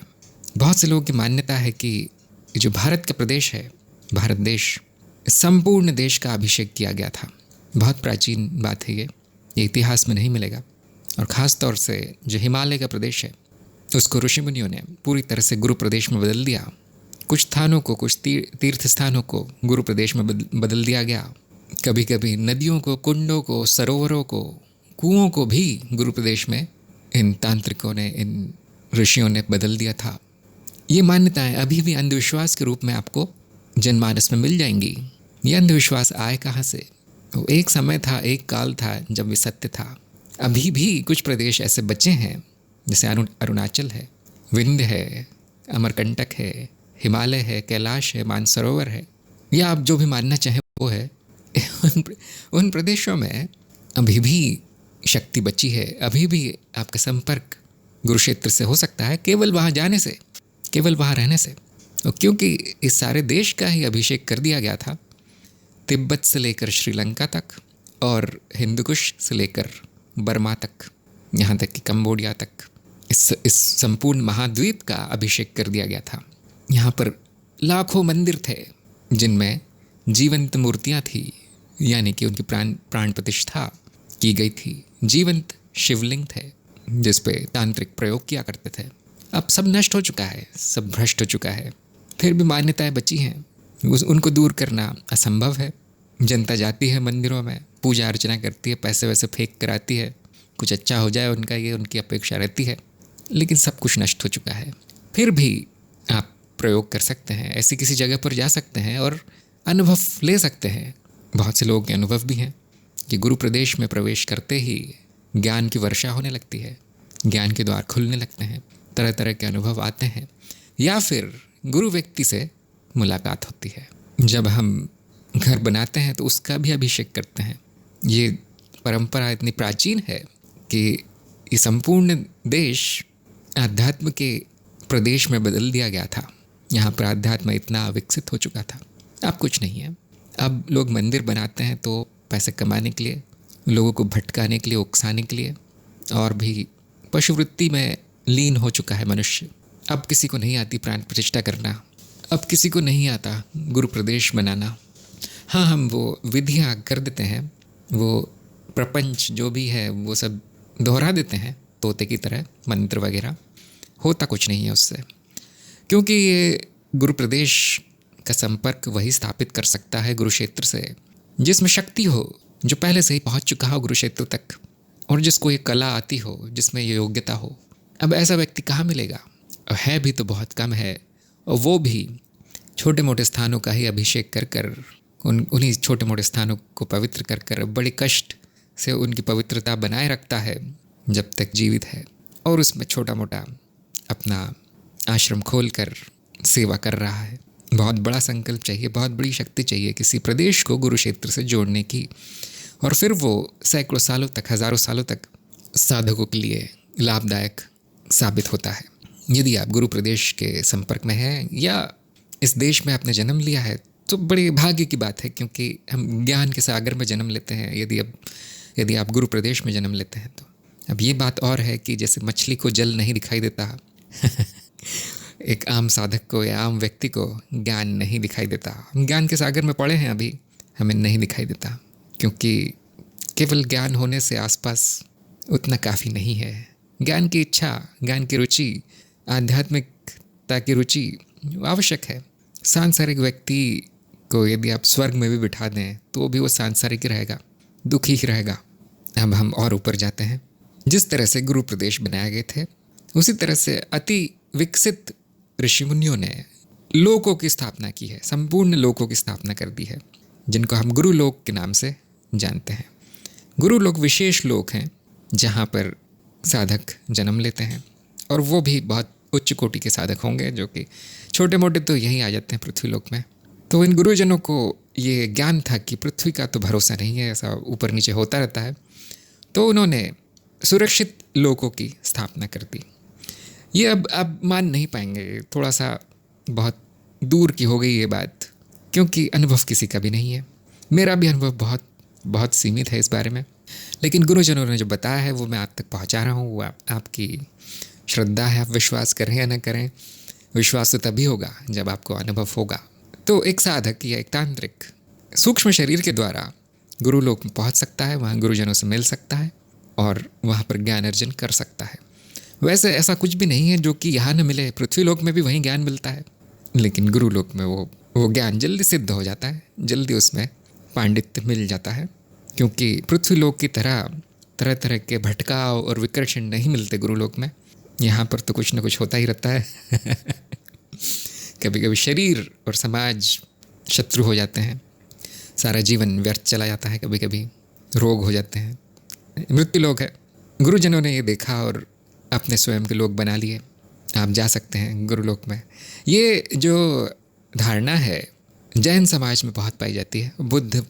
बहुत से लोगों की मान्यता है कि जो भारत का प्रदेश है, भारत देश, संपूर्ण देश का अभिषेक किया गया था। बहुत प्राचीन बात है ये इतिहास में नहीं मिलेगा। और ख़ास तौर से जो हिमालय का प्रदेश है, उसको ऋषि मुनियों ने पूरी तरह से गुरु प्रदेश में बदल दिया। कुछ स्थानों को, कुछ तीर्थ स्थानों को गुरु प्रदेश में बदल दिया गया। कभी कभी नदियों को, कुंडों को, सरोवरों को, कुओं को भी गुरु प्रदेश में इन तांत्रिकों ने, इन ऋषियों ने बदल दिया था। ये मान्यताएं अभी भी अंधविश्वास के रूप में आपको जनमानस में मिल जाएंगी। ये अंधविश्वास आए कहाँ से? तो एक समय था, एक काल था जब ये सत्य था। अभी भी कुछ प्रदेश ऐसे बचे हैं, जैसे अरुणाचल है, विंध्य है, अमरकंटक है, हिमालय है, कैलाश है, मानसरोवर है, या आप जो भी मानना चाहें वो है। उन प्रदेशों में अभी भी शक्ति बची है, अभी भी आपका संपर्क गुरु क्षेत्र से हो सकता है, केवल वहाँ जाने से, केवल वहाँ रहने से। और क्योंकि इस सारे देश का ही अभिषेक कर दिया गया था, तिब्बत से लेकर श्रीलंका तक और हिंदुकुश से लेकर बर्मा तक, यहाँ तक कि कंबोडिया तक, इस संपूर्ण महाद्वीप का अभिषेक कर दिया गया था। यहाँ पर लाखों मंदिर थे जिनमें जीवंत मूर्तियाँ थी, यानी कि उनकी प्राण प्रतिष्ठा की गई थी। जीवंत शिवलिंग थे जिस पे तांत्रिक प्रयोग किया करते थे। अब सब नष्ट हो चुका है, सब भ्रष्ट हो चुका है, फिर भी मान्यताएं बची हैं। उनको दूर करना असंभव है। जनता जाती है मंदिरों में, पूजा अर्चना करती है, पैसे वैसे फेंक कर आती है, कुछ अच्छा हो जाए उनका, ये उनकी अपेक्षा रहती है, लेकिन सब कुछ नष्ट हो चुका है। फिर भी आप प्रयोग कर सकते हैं, ऐसी किसी जगह पर जा सकते हैं और अनुभव ले सकते हैं। बहुत से लोगों के अनुभव भी हैं कि गुरु प्रदेश में प्रवेश करते ही ज्ञान की वर्षा होने लगती है, ज्ञान के द्वार खुलने लगते हैं, तरह तरह के अनुभव आते हैं, या फिर गुरु व्यक्ति से मुलाकात होती है। जब हम घर बनाते हैं तो उसका भी अभिषेक करते हैं। ये परंपरा इतनी प्राचीन है कि ये संपूर्ण देश आध्यात्म के प्रदेश में बदल दिया गया था। यहाँ पर आध्यात्म इतना विकसित हो चुका था। अब कुछ नहीं है। अब लोग मंदिर बनाते हैं तो पैसे कमाने के लिए, लोगों को भटकाने के लिए, उकसाने के लिए, और भी पशुवृत्ति में लीन हो चुका है मनुष्य। अब किसी को नहीं आती प्राण प्रतिष्ठा करना, अब किसी को नहीं आता गुरु प्रदेश बनाना। हाँ, हम वो विधियाँ कर देते हैं, वो प्रपंच जो भी है वो सब दोहरा देते हैं तोते की तरह, मंत्र वगैरह। होता कुछ नहीं है उससे, क्योंकि ये गुरु प्रदेश का संपर्क वही स्थापित कर सकता है गुरु क्षेत्र से जिसमें शक्ति हो, जो पहले से ही पहुंच चुका हो गुरु क्षेत्र तक, और जिसको ये कला आती हो, जिसमें ये योग्यता हो। अब ऐसा व्यक्ति कहाँ मिलेगा? और है भी तो बहुत कम है, और वो भी छोटे मोटे स्थानों का ही अभिषेक कर कर, उन्हीं छोटे मोटे स्थानों को पवित्र कर कर बड़े कष्ट से उनकी पवित्रता बनाए रखता है जब तक जीवित है, और उसमें छोटा मोटा अपना आश्रम खोल कर सेवा कर रहा है। बहुत बड़ा संकल्प चाहिए, बहुत बड़ी शक्ति चाहिए किसी प्रदेश को गुरु क्षेत्र से जोड़ने की, और फिर वो सैकड़ों सालों तक, हज़ारों सालों तक साधकों के लिए लाभदायक साबित होता है। यदि आप गुरु प्रदेश के संपर्क में हैं या इस देश में आपने जन्म लिया है तो बड़े भाग्य की बात है, क्योंकि हम ज्ञान के सागर में जन्म लेते हैं यदि आप गुरु प्रदेश में जन्म लेते हैं तो। अब ये बात और है कि जैसे मछली को जल नहीं दिखाई देता एक आम साधक को या आम व्यक्ति को ज्ञान नहीं दिखाई देता। हम ज्ञान के सागर में पड़े हैं, अभी हमें नहीं दिखाई देता, क्योंकि केवल ज्ञान होने से आसपास उतना काफ़ी नहीं है। ज्ञान की इच्छा, ज्ञान की रुचि, आध्यात्मिकता की रुचि आवश्यक है। सांसारिक व्यक्ति को यदि आप स्वर्ग में भी बिठा दें तो भी वो सांसारिक ही रहेगा, दुखी ही रहेगा। अब हम और ऊपर जाते हैं। जिस तरह से गुरु प्रदेश बनाए गए थे, उसी तरह से अति विकसित ऋषि मुनियों ने लोकों की स्थापना की है, संपूर्ण लोकों की स्थापना कर दी है, जिनको हम गुरु लोक के नाम से जानते हैं। गुरु लोक विशेष लोक हैं जहाँ पर साधक जन्म लेते हैं, और वो भी बहुत उच्च कोटि के साधक होंगे, जो कि छोटे मोटे तो यहीं आ जाते हैं पृथ्वी लोक में। तो इन गुरुजनों को ये ज्ञान था कि पृथ्वी का तो भरोसा नहीं है, ऐसा ऊपर नीचे होता रहता है, तो उन्होंने सुरक्षित लोकों की स्थापना कर दी। ये अब मान नहीं पाएंगे, थोड़ा सा बहुत दूर की हो गई ये बात, क्योंकि अनुभव किसी का भी नहीं है। मेरा भी अनुभव बहुत बहुत सीमित है इस बारे में, लेकिन गुरुजनों ने जो बताया है वो मैं आप तक पहुंचा रहा हूँ। वो आपकी श्रद्धा है, आप विश्वास करें या न करें, विश्वास तो तभी होगा जब आपको अनुभव होगा। तो एक साधक या एक तांत्रिक सूक्ष्म शरीर के द्वारा गुरुलोक में पहुंच सकता है, वहाँ गुरुजनों से मिल सकता है और वहाँ पर ज्ञान अर्जन कर सकता है। वैसे ऐसा कुछ भी नहीं है जो कि यहाँ न मिले, पृथ्वी लोक में भी वहीं ज्ञान मिलता है, लेकिन गुरु लोक में वो ज्ञान जल्दी सिद्ध हो जाता है, जल्दी उसमें पांडित्य मिल जाता है, क्योंकि पृथ्वी लोक की तरह तरह तरह के भटकाव और विकर्षण नहीं मिलते गुरु लोक में। यहाँ पर तो कुछ न कुछ होता ही रहता है कभी कभी शरीर और समाज शत्रु हो जाते हैं, सारा जीवन व्यर्थ चला जाता है, कभी कभी रोग हो जाते हैं, मृत्यु लोक है। गुरुजनों ने ये देखा और अपने स्वयं के लोग बना लिए। आप जा सकते हैं गुरुलोक में। ये जो धारणा है जैन समाज में बहुत पाई जाती है, बुद्ध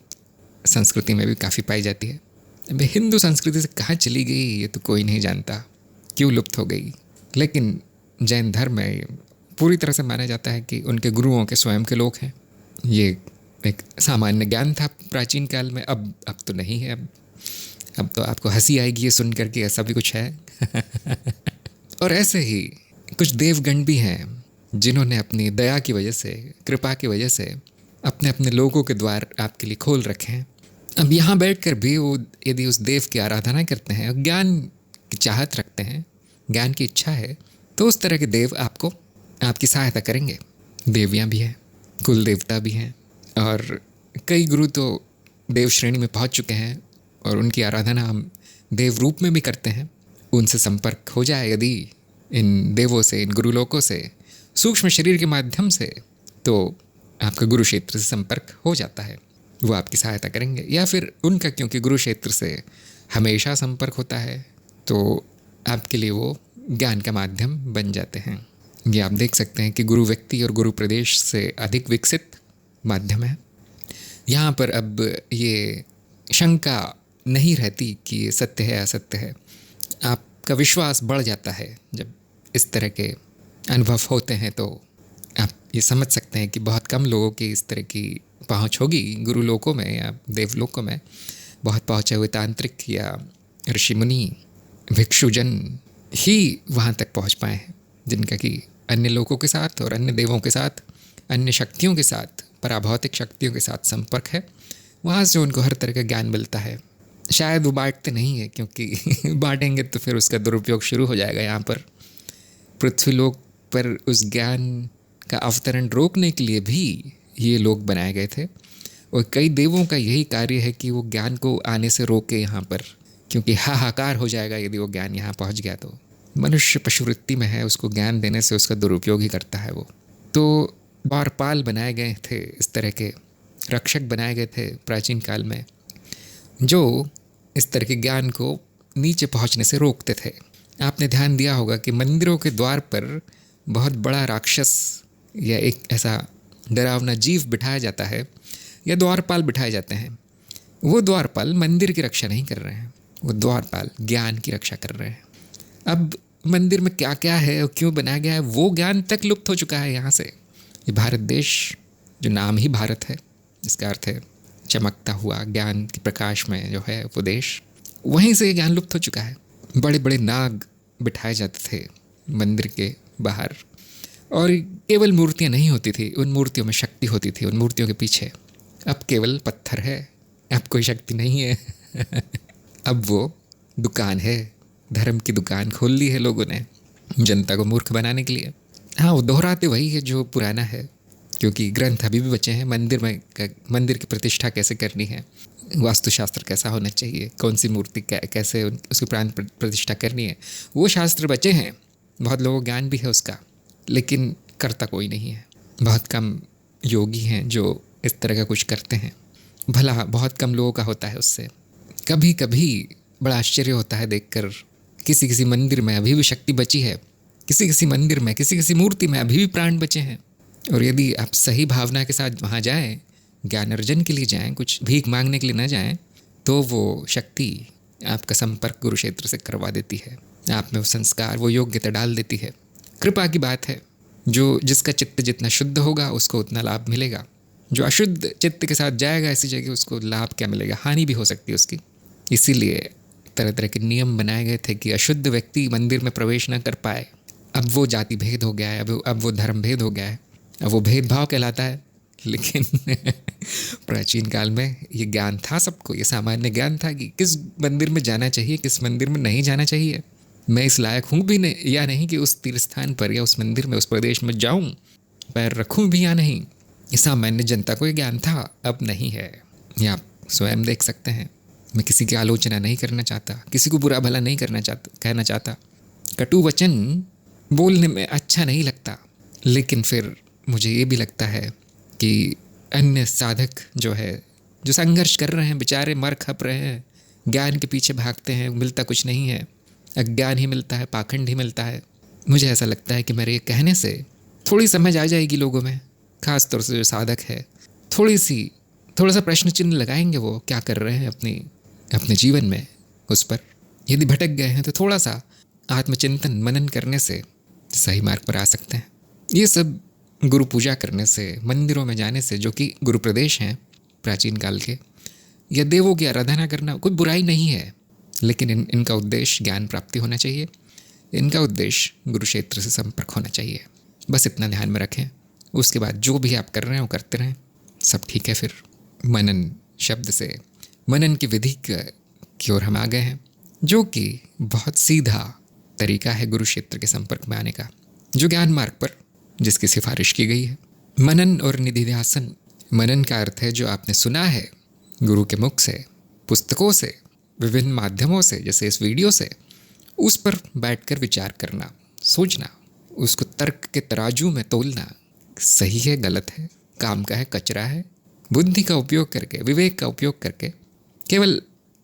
संस्कृति में भी काफ़ी पाई जाती है। अभी हिंदू संस्कृति से कहाँ चली गई ये तो कोई नहीं जानता, क्यों लुप्त हो गई, लेकिन जैन धर्म में पूरी तरह से माना जाता है कि उनके गुरुओं के स्वयं के लोग हैं। ये एक सामान्य ज्ञान था प्राचीन काल में, अब तो नहीं है। अब तो आपको हंसी आएगी ये सुन करके, ऐसा भी कुछ है और ऐसे ही कुछ देवगण भी हैं जिन्होंने अपनी दया की वजह से, कृपा की वजह से अपने अपने लोगों के द्वार आपके लिए खोल रखे हैं। अब यहाँ बैठकर भी वो यदि उस देव की आराधना करते हैं, ज्ञान की चाहत रखते हैं, ज्ञान की इच्छा है, तो उस तरह के देव आपको आपकी सहायता करेंगे। देवियाँ भी हैं, कुल देवता भी हैं, और कई गुरु तो देव श्रेणी में पहुँच चुके हैं और उनकी आराधना हम देव रूप में भी करते हैं। उनसे संपर्क हो जाए यदि इन देवों से, इन गुरुलोकों से, सूक्ष्म शरीर के माध्यम से, तो आपका गुरु क्षेत्र से संपर्क हो जाता है, वो आपकी सहायता करेंगे। या फिर उनका, क्योंकि गुरु क्षेत्र से हमेशा संपर्क होता है, तो आपके लिए वो ज्ञान का माध्यम बन जाते हैं। ये आप देख सकते हैं कि गुरु व्यक्ति और गुरु प्रदेश से अधिक विकसित माध्यम है। यहाँ पर अब ये शंका नहीं रहती कि ये सत्य है असत्य है। आपका विश्वास बढ़ जाता है जब इस तरह के अनुभव होते हैं। तो आप ये समझ सकते हैं कि बहुत कम लोगों की इस तरह की पहुँच होगी गुरु लोकों में या देवलोकों में। बहुत पहुँचे हुए तांत्रिक या ऋषि मुनि भिक्षुजन ही वहाँ तक पहुँच पाए हैं, जिनका कि अन्य लोगों के साथ और अन्य देवों के साथ, अन्य शक्तियों के साथ, पराभौतिक शक्तियों के साथ संपर्क है। वहाँ से उनको हर तरह का ज्ञान मिलता है। शायद वो बांटते नहीं है, क्योंकि बांटेंगे तो फिर उसका दुरुपयोग शुरू हो जाएगा। यहाँ पर पृथ्वीलोक पर उस ज्ञान का अवतरण रोकने के लिए भी ये लोग बनाए गए थे, और कई देवों का यही कार्य है कि वो ज्ञान को आने से रोके यहाँ पर, क्योंकि हाहाकार हो जाएगा यदि वो ज्ञान यहाँ पहुँच गया। तो मनुष्य पशुवृत्ति में है, उसको ज्ञान देने से उसका दुरुपयोग ही करता है वो। तो द्वारपाल बनाए गए थे, इस तरह के रक्षक बनाए गए थे प्राचीन काल में, जो इस तरह के ज्ञान को नीचे पहुँचने से रोकते थे। आपने ध्यान दिया होगा कि मंदिरों के द्वार पर बहुत बड़ा राक्षस या एक ऐसा डरावना जीव बिठाया जाता है, या द्वारपाल बिठाए जाते हैं। वो द्वारपाल मंदिर की रक्षा नहीं कर रहे हैं, वो द्वारपाल ज्ञान की रक्षा कर रहे हैं। अब मंदिर में क्या क्या है और क्यों बनाया गया है, वो ज्ञान तक लुप्त हो चुका है यहाँ से। ये भारत देश, जो नाम ही भारत है, जिसका अर्थ है चमकता हुआ ज्ञान के प्रकाश में जो है वो देश, वहीं से ये ज्ञान लुप्त हो चुका है। बड़े बड़े नाग बिठाए जाते थे मंदिर के बाहर, और केवल मूर्तियाँ नहीं होती थी, उन मूर्तियों में शक्ति होती थी, उन मूर्तियों के पीछे। अब केवल पत्थर है, अब कोई शक्ति नहीं है। अब वो दुकान है, धर्म की दुकान खोल ली है लोगों ने जनता को मूर्ख बनाने के लिए। हाँ, वो दोहराते वही है जो पुराना है, क्योंकि ग्रंथ अभी भी बचे हैं। मंदिर की प्रतिष्ठा कैसे करनी है, वास्तुशास्त्र कैसा होना चाहिए, कौन सी मूर्ति कैसे उसकी प्राण प्रतिष्ठा करनी है, वो शास्त्र बचे हैं। बहुत लोगों को ज्ञान भी है उसका, लेकिन करता कोई नहीं है। बहुत कम योगी हैं जो इस तरह का कुछ करते हैं। भला बहुत कम लोगों का होता है उससे। कभी कभी बड़ा आश्चर्य होता है देखकर, किसी किसी मंदिर में अभी भी शक्ति बची है, किसी किसी मंदिर में, किसी किसी मूर्ति में अभी भी प्राण बचे हैं। और यदि आप सही भावना के साथ वहाँ जाएं, ज्ञान अर्जन के लिए जाएं, कुछ भीख मांगने के लिए ना जाएं, तो वो शक्ति आपका संपर्क गुरु क्षेत्र से करवा देती है। आप में वो संस्कार, वो योग्यता डाल देती है। कृपा की बात है। जिसका चित्त जितना शुद्ध होगा उसको उतना लाभ मिलेगा। जो अशुद्ध चित्त के साथ जाएगा ऐसी जगह, उसको लाभ क्या मिलेगा, हानि भी हो सकती है उसकी। इसीलिए तरह तरह के नियम बनाए गए थे कि अशुद्ध व्यक्ति मंदिर में प्रवेश न कर पाए। अब वो जाति भेद हो गया है, अब वो धर्म भेद हो गया है, अब वो भेदभाव कहलाता है। लेकिन प्राचीन काल में ये ज्ञान था सबको, ये सामान्य ज्ञान था कि किस मंदिर में जाना चाहिए, किस मंदिर में नहीं जाना चाहिए। मैं इस लायक हूँ भी नहीं या नहीं कि उस तीर्थ स्थान पर या उस मंदिर में, उस प्रदेश में जाऊँ, पैर रखूँ भी या नहीं। ये सामान्य जनता को ये ज्ञान था, अब नहीं है। ये आप स्वयं देख सकते हैं। मैं किसी की आलोचना नहीं करना चाहता, किसी को बुरा भला नहीं कहना चाहता। कटु वचन बोलने में अच्छा नहीं लगता, लेकिन फिर मुझे ये भी लगता है कि अन्य साधक जो संघर्ष कर रहे हैं, बेचारे मर खप रहे हैं, ज्ञान के पीछे भागते हैं, मिलता कुछ नहीं है, अज्ञान ही मिलता है, पाखंड ही मिलता है। मुझे ऐसा लगता है कि मेरे कहने से थोड़ी समझ आ जाएगी लोगों में, ख़ास तौर से जो साधक है। थोड़ा सा प्रश्न चिन्ह लगाएंगे वो क्या कर रहे हैं अपने जीवन में, उस पर यदि भटक गए हैं तो थोड़ा सा आत्मचिंतन मनन करने से सही मार्ग पर आ सकते हैं। ये सब गुरु पूजा करने से, मंदिरों में जाने से, जो कि गुरु प्रदेश हैं प्राचीन काल के, या देवों की आराधना करना कोई बुराई नहीं है, लेकिन इनका उद्देश्य ज्ञान प्राप्ति होना चाहिए। इनका उद्देश्य गुरु क्षेत्र से संपर्क होना चाहिए। बस इतना ध्यान में रखें। उसके बाद जो भी आप कर रहे हैं वो करते रहें, सब ठीक है। फिर मनन शब्द से मनन की विधि की ओर हम आ गए हैं, जो कि बहुत सीधा तरीका है गुरु क्षेत्र के संपर्क में आने का, जो ज्ञान मार्ग पर जिसकी सिफारिश की गई है। मनन और निधिध्यासन। मनन का अर्थ है जो आपने सुना है गुरु के मुख से, पुस्तकों से, विभिन्न माध्यमों से, जैसे इस वीडियो से, उस पर बैठकर विचार करना, सोचना, उसको तर्क के तराजू में तोलना, सही है गलत है, काम का है कचरा है, बुद्धि का उपयोग करके, विवेक का उपयोग करके। केवल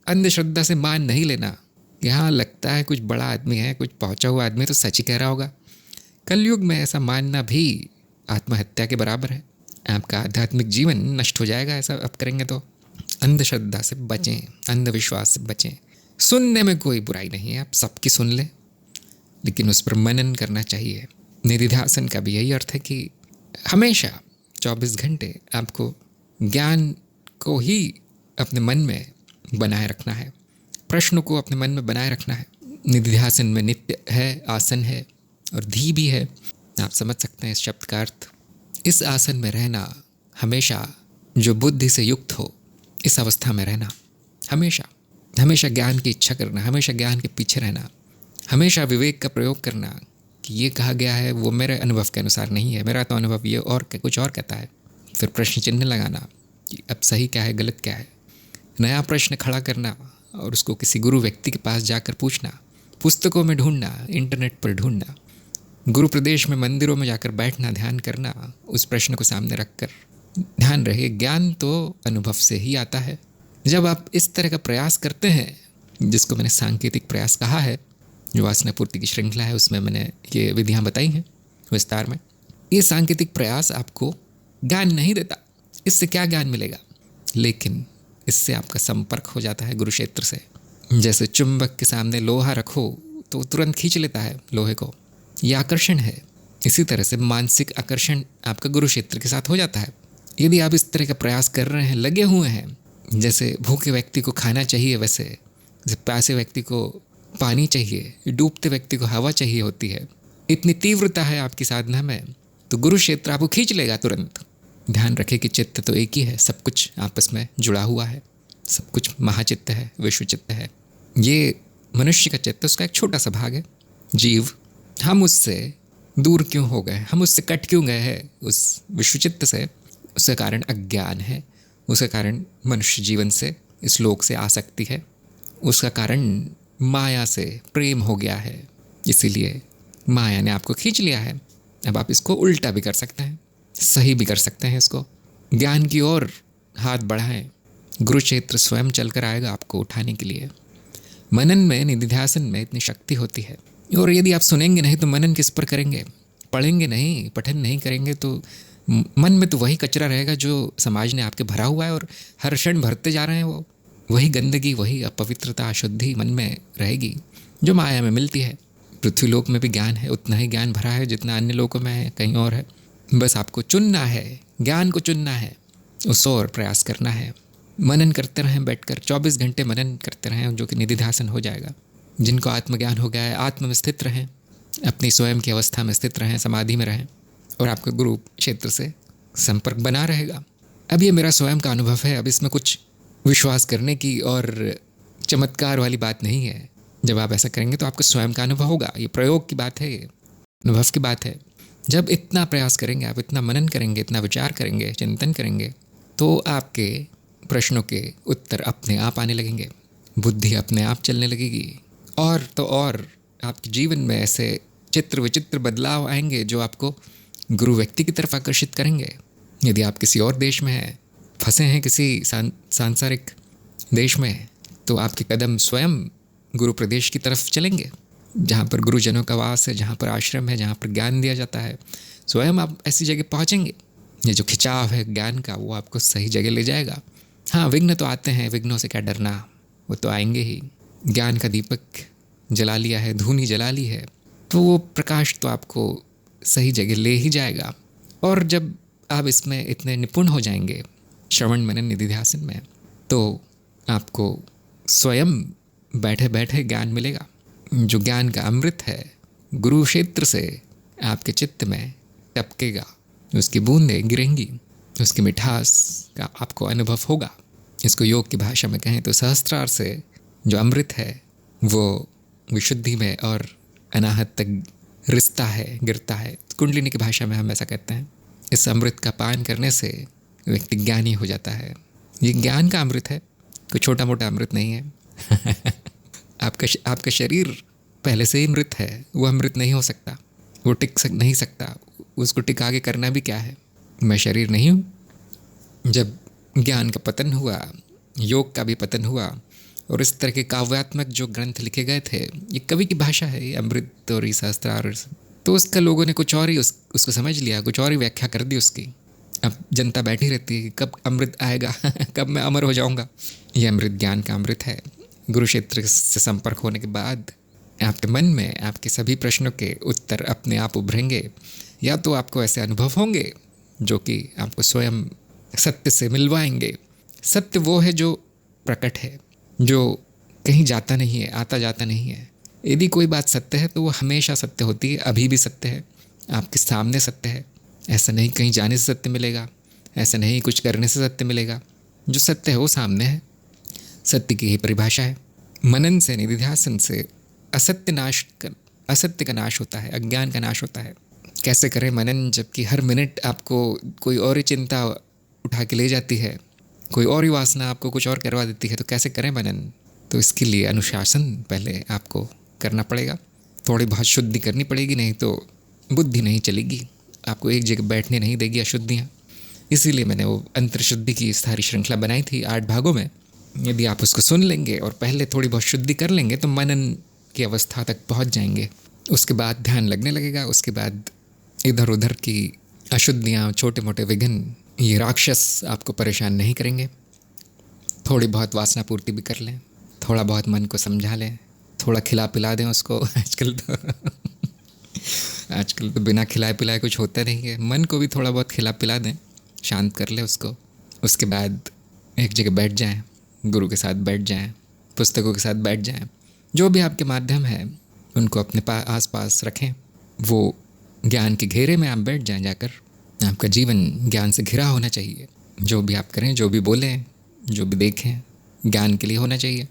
अंधश्रद्धा से मान नहीं लेना कि हाँ लगता है कुछ बड़ा आदमी है, कुछ पहुंचा हुआ आदमी तो सच ही कह रहा होगा। कलयुग में ऐसा मानना भी आत्महत्या के बराबर है। आपका आध्यात्मिक जीवन नष्ट हो जाएगा ऐसा आप करेंगे तो। अंधश्रद्धा से बचें, अंधविश्वास से बचें। सुनने में कोई बुराई नहीं है, आप सबकी सुन लें, लेकिन उस पर मनन करना चाहिए। निधिध्यासन का भी यही अर्थ है कि हमेशा 24 घंटे आपको ज्ञान को ही अपने मन में बनाए रखना है, प्रश्नों को अपने मन में बनाए रखना है। निधिध्यासन में नित्य है, आसन है और धी भी है। आप समझ सकते हैं इस शब्द का अर्थ। इस आसन में रहना, हमेशा जो बुद्धि से युक्त हो इस अवस्था में रहना, हमेशा हमेशा ज्ञान की इच्छा करना, हमेशा ज्ञान के पीछे रहना, हमेशा विवेक का प्रयोग करना कि ये कहा गया है वो मेरे अनुभव के अनुसार नहीं है, मेरा तो अनुभव ये और कुछ और कहता है। फिर प्रश्न चिन्ह लगाना कि अब सही क्या है, गलत क्या है, नया प्रश्न खड़ा करना और उसको किसी गुरु व्यक्ति के पास जाकर पूछना, पुस्तकों में ढूंढना, इंटरनेट पर ढूंढना, गुरु प्रदेश में मंदिरों में जाकर बैठना, ध्यान करना, उस प्रश्न को सामने रखकर। ध्यान रहे, ज्ञान तो अनुभव से ही आता है। जब आप इस तरह का प्रयास करते हैं, जिसको मैंने सांकेतिक प्रयास कहा है, जो वासना पूर्ति की श्रृंखला है उसमें मैंने ये विधियाँ बताई हैं विस्तार में, ये सांकेतिक प्रयास आपको ज्ञान नहीं देता। इससे क्या ज्ञान मिलेगा, लेकिन इससे आपका संपर्क हो जाता है गुरु क्षेत्र से। जैसे चुंबक के सामने लोहा रखो तो तुरंत खींच लेता है लोहे को, ये आकर्षण है। इसी तरह से मानसिक आकर्षण आपका गुरु क्षेत्र के साथ हो जाता है। यदि आप इस तरह का प्रयास कर रहे हैं, लगे हुए हैं, जैसे भूखे व्यक्ति को खाना चाहिए, वैसे जैसे प्यासे व्यक्ति को पानी चाहिए, डूबते व्यक्ति को हवा चाहिए होती है, इतनी तीव्रता है आपकी साधना में, तो गुरु क्षेत्र आपको खींच लेगा तुरंत। ध्यान रखें कि चित्त तो एक ही है, सब कुछ आपस में जुड़ा हुआ है, सब कुछ महाचित्त है, विश्व चित्त है। ये मनुष्य का चित्त उसका एक छोटा सा भाग है। जीव, हम उससे दूर क्यों हो गए, हम उससे कट क्यों गए हैं उस विश्व चित्त से? उसका कारण अज्ञान है, उसका कारण मनुष्य जीवन से, इस लोक से आसक्ति है, उसका कारण माया से प्रेम हो गया है, इसीलिए माया ने आपको खींच लिया है। अब आप इसको उल्टा भी कर सकते हैं, सही भी कर सकते हैं। इसको ज्ञान की ओर हाथ बढ़ाएं, गुरु क्षेत्र स्वयं चलकर आएगा आपको उठाने के लिए। मनन में, निधिध्यासन में इतनी शक्ति होती है। और यदि आप सुनेंगे नहीं तो मनन किस पर करेंगे? पढ़ेंगे नहीं, पठन नहीं करेंगे तो मन में तो वही कचरा रहेगा जो समाज ने आपके भरा हुआ है, और हर क्षण भरते जा रहे हैं। वो वही गंदगी, वही अपवित्रता, अशुद्धि मन में रहेगी जो माया में मिलती है। पृथ्वी लोक में भी ज्ञान है, उतना ही ज्ञान भरा है जितना अन्य लोकों में है, कहीं और है। बस आपको चुनना है, ज्ञान को चुनना है, उस ओर प्रयास करना है। मनन करते रहें, बैठकर 24 घंटे मनन करते रहें, जो कि निधिध्यासन हो जाएगा। जिनको आत्मज्ञान हो गया है, आत्म में स्थित रहें, अपनी स्वयं की अवस्था में स्थित रहें, समाधि में रहें, और आपका गुरु क्षेत्र से संपर्क बना रहेगा। अब ये मेरा स्वयं का अनुभव है, अब इसमें कुछ विश्वास करने की और चमत्कार वाली बात नहीं है। जब आप ऐसा करेंगे तो आपको स्वयं का अनुभव होगा। ये प्रयोग की बात है, ये अनुभव की बात है। जब इतना प्रयास करेंगे, आप इतना मनन करेंगे, इतना विचार करेंगे, चिंतन करेंगे, तो आपके प्रश्नों के उत्तर अपने आप आने लगेंगे, बुद्धि अपने आप चलने लगेगी, और तो और आपके जीवन में ऐसे चित्र विचित्र बदलाव आएंगे जो आपको गुरु व्यक्ति की तरफ आकर्षित करेंगे। यदि आप किसी और देश में हैं, फंसे हैं किसी सांसारिक देश में, तो आपके कदम स्वयं गुरु प्रदेश की तरफ चलेंगे, जहाँ पर गुरुजनों का वास है, जहाँ पर आश्रम है, जहाँ पर ज्ञान दिया जाता है। स्वयं आप ऐसी जगह पहुँचेंगे। ये जो खिंचाव है ज्ञान का, वो आपको सही जगह ले जाएगा। हाँ, विघ्न तो आते हैं, विघ्नों से क्या डरना, वो तो आएंगे ही। ज्ञान का दीपक जला लिया है, धूनी जला ली है, तो वो प्रकाश तो आपको सही जगह ले ही जाएगा। और जब आप इसमें इतने निपुण हो जाएंगे, श्रवण मनन निधिध्यासन में, तो आपको स्वयं बैठे बैठे ज्ञान मिलेगा। जो ज्ञान का अमृत है, गुरु क्षेत्र से आपके चित्त में टपकेगा, उसकी बूंदें गिरेंगी, उसकी मिठास का आपको अनुभव होगा। इसको योग की भाषा में कहें तो सहस्त्रार से जो अमृत है वो विशुद्धि में और अनाहत तक रिश्ता है, गिरता है। कुंडलिनी की भाषा में हम ऐसा कहते हैं। इस अमृत का पान करने से व्यक्ति ज्ञानी हो जाता है। ये ज्ञान का अमृत है, कोई छोटा मोटा अमृत नहीं है। आपका शरीर पहले से ही मृत है, वो अमृत नहीं हो सकता, वो नहीं सकता। उसको टिका के करना भी क्या है? मैं शरीर नहीं हूँ। जब ज्ञान का पतन हुआ, योग का भी पतन हुआ, और इस तरह के काव्यात्मक जो ग्रंथ लिखे गए थे, ये कवि की भाषा है, ये अमृत और ये सहस्त्रार, तो उसका लोगों ने कुछ और ही उसको समझ लिया, कुछ और ही व्याख्या कर दी उसकी। अब जनता बैठी रहती है कब अमृत आएगा कब मैं अमर हो जाऊंगा। यह अमृत ज्ञान का अमृत है। गुरुक्षेत्र से संपर्क होने के बाद आपके मन में आपके सभी प्रश्नों के उत्तर अपने आप उभरेंगे, या तो आपको ऐसे अनुभव होंगे जो कि आपको स्वयं सत्य से मिलवाएंगे। सत्य वो है जो प्रकट है, जो कहीं जाता नहीं है, आता जाता नहीं है। यदि कोई बात सत्य है तो वो हमेशा सत्य होती है, अभी भी सत्य है, आपके सामने सत्य है। ऐसा नहीं कहीं जाने से सत्य मिलेगा, ऐसा नहीं कुछ करने से सत्य मिलेगा। जो सत्य है वो सामने है। सत्य की ही परिभाषा है। मनन से, निधिध्यासन से असत्य का नाश होता है, अज्ञान का नाश होता है। कैसे करें मनन जबकि हर मिनट आपको कोई और ही चिंता उठा के ले जाती है, कोई और ही वासना आपको कुछ और करवा देती है, तो कैसे करें मनन? तो इसके लिए अनुशासन पहले आपको करना पड़ेगा। थोड़ी बहुत शुद्धि करनी पड़ेगी, नहीं तो बुद्धि नहीं चलेगी, आपको एक जगह बैठने नहीं देगी अशुद्धियाँ। इसीलिए मैंने वो अंतर्शुद्धि की सारी श्रृंखला बनाई थी 8 भागों में। यदि आप उसको सुन लेंगे और पहले थोड़ी बहुत शुद्धि कर लेंगे तो मनन की अवस्था तक पहुंच जाएंगे। उसके बाद ध्यान लगने लगेगा। उसके बाद इधर उधर की अशुद्धियाँ, छोटे मोटे विघ्न, ये राक्षस आपको परेशान नहीं करेंगे। थोड़ी बहुत वासना पूर्ति भी कर लें, थोड़ा बहुत मन को समझा लें, थोड़ा खिला पिला दें उसको। आजकल तो बिना खिलाए पिलाए कुछ होता नहीं है। मन को भी थोड़ा बहुत खिला पिला दें, शांत कर ले उसको। उसके बाद एक जगह बैठ जाएं, गुरु के साथ बैठ जाएं, पुस्तकों के साथ बैठ जाएं। जो भी आपके माध्यम है उनको अपने आस पास रखें। वो ज्ञान के घेरे में आप बैठ जाएं जाकर। आपका जीवन ज्ञान से घिरा होना चाहिए। जो भी आप करें, जो भी बोलें, जो भी देखें, ज्ञान के लिए होना चाहिए।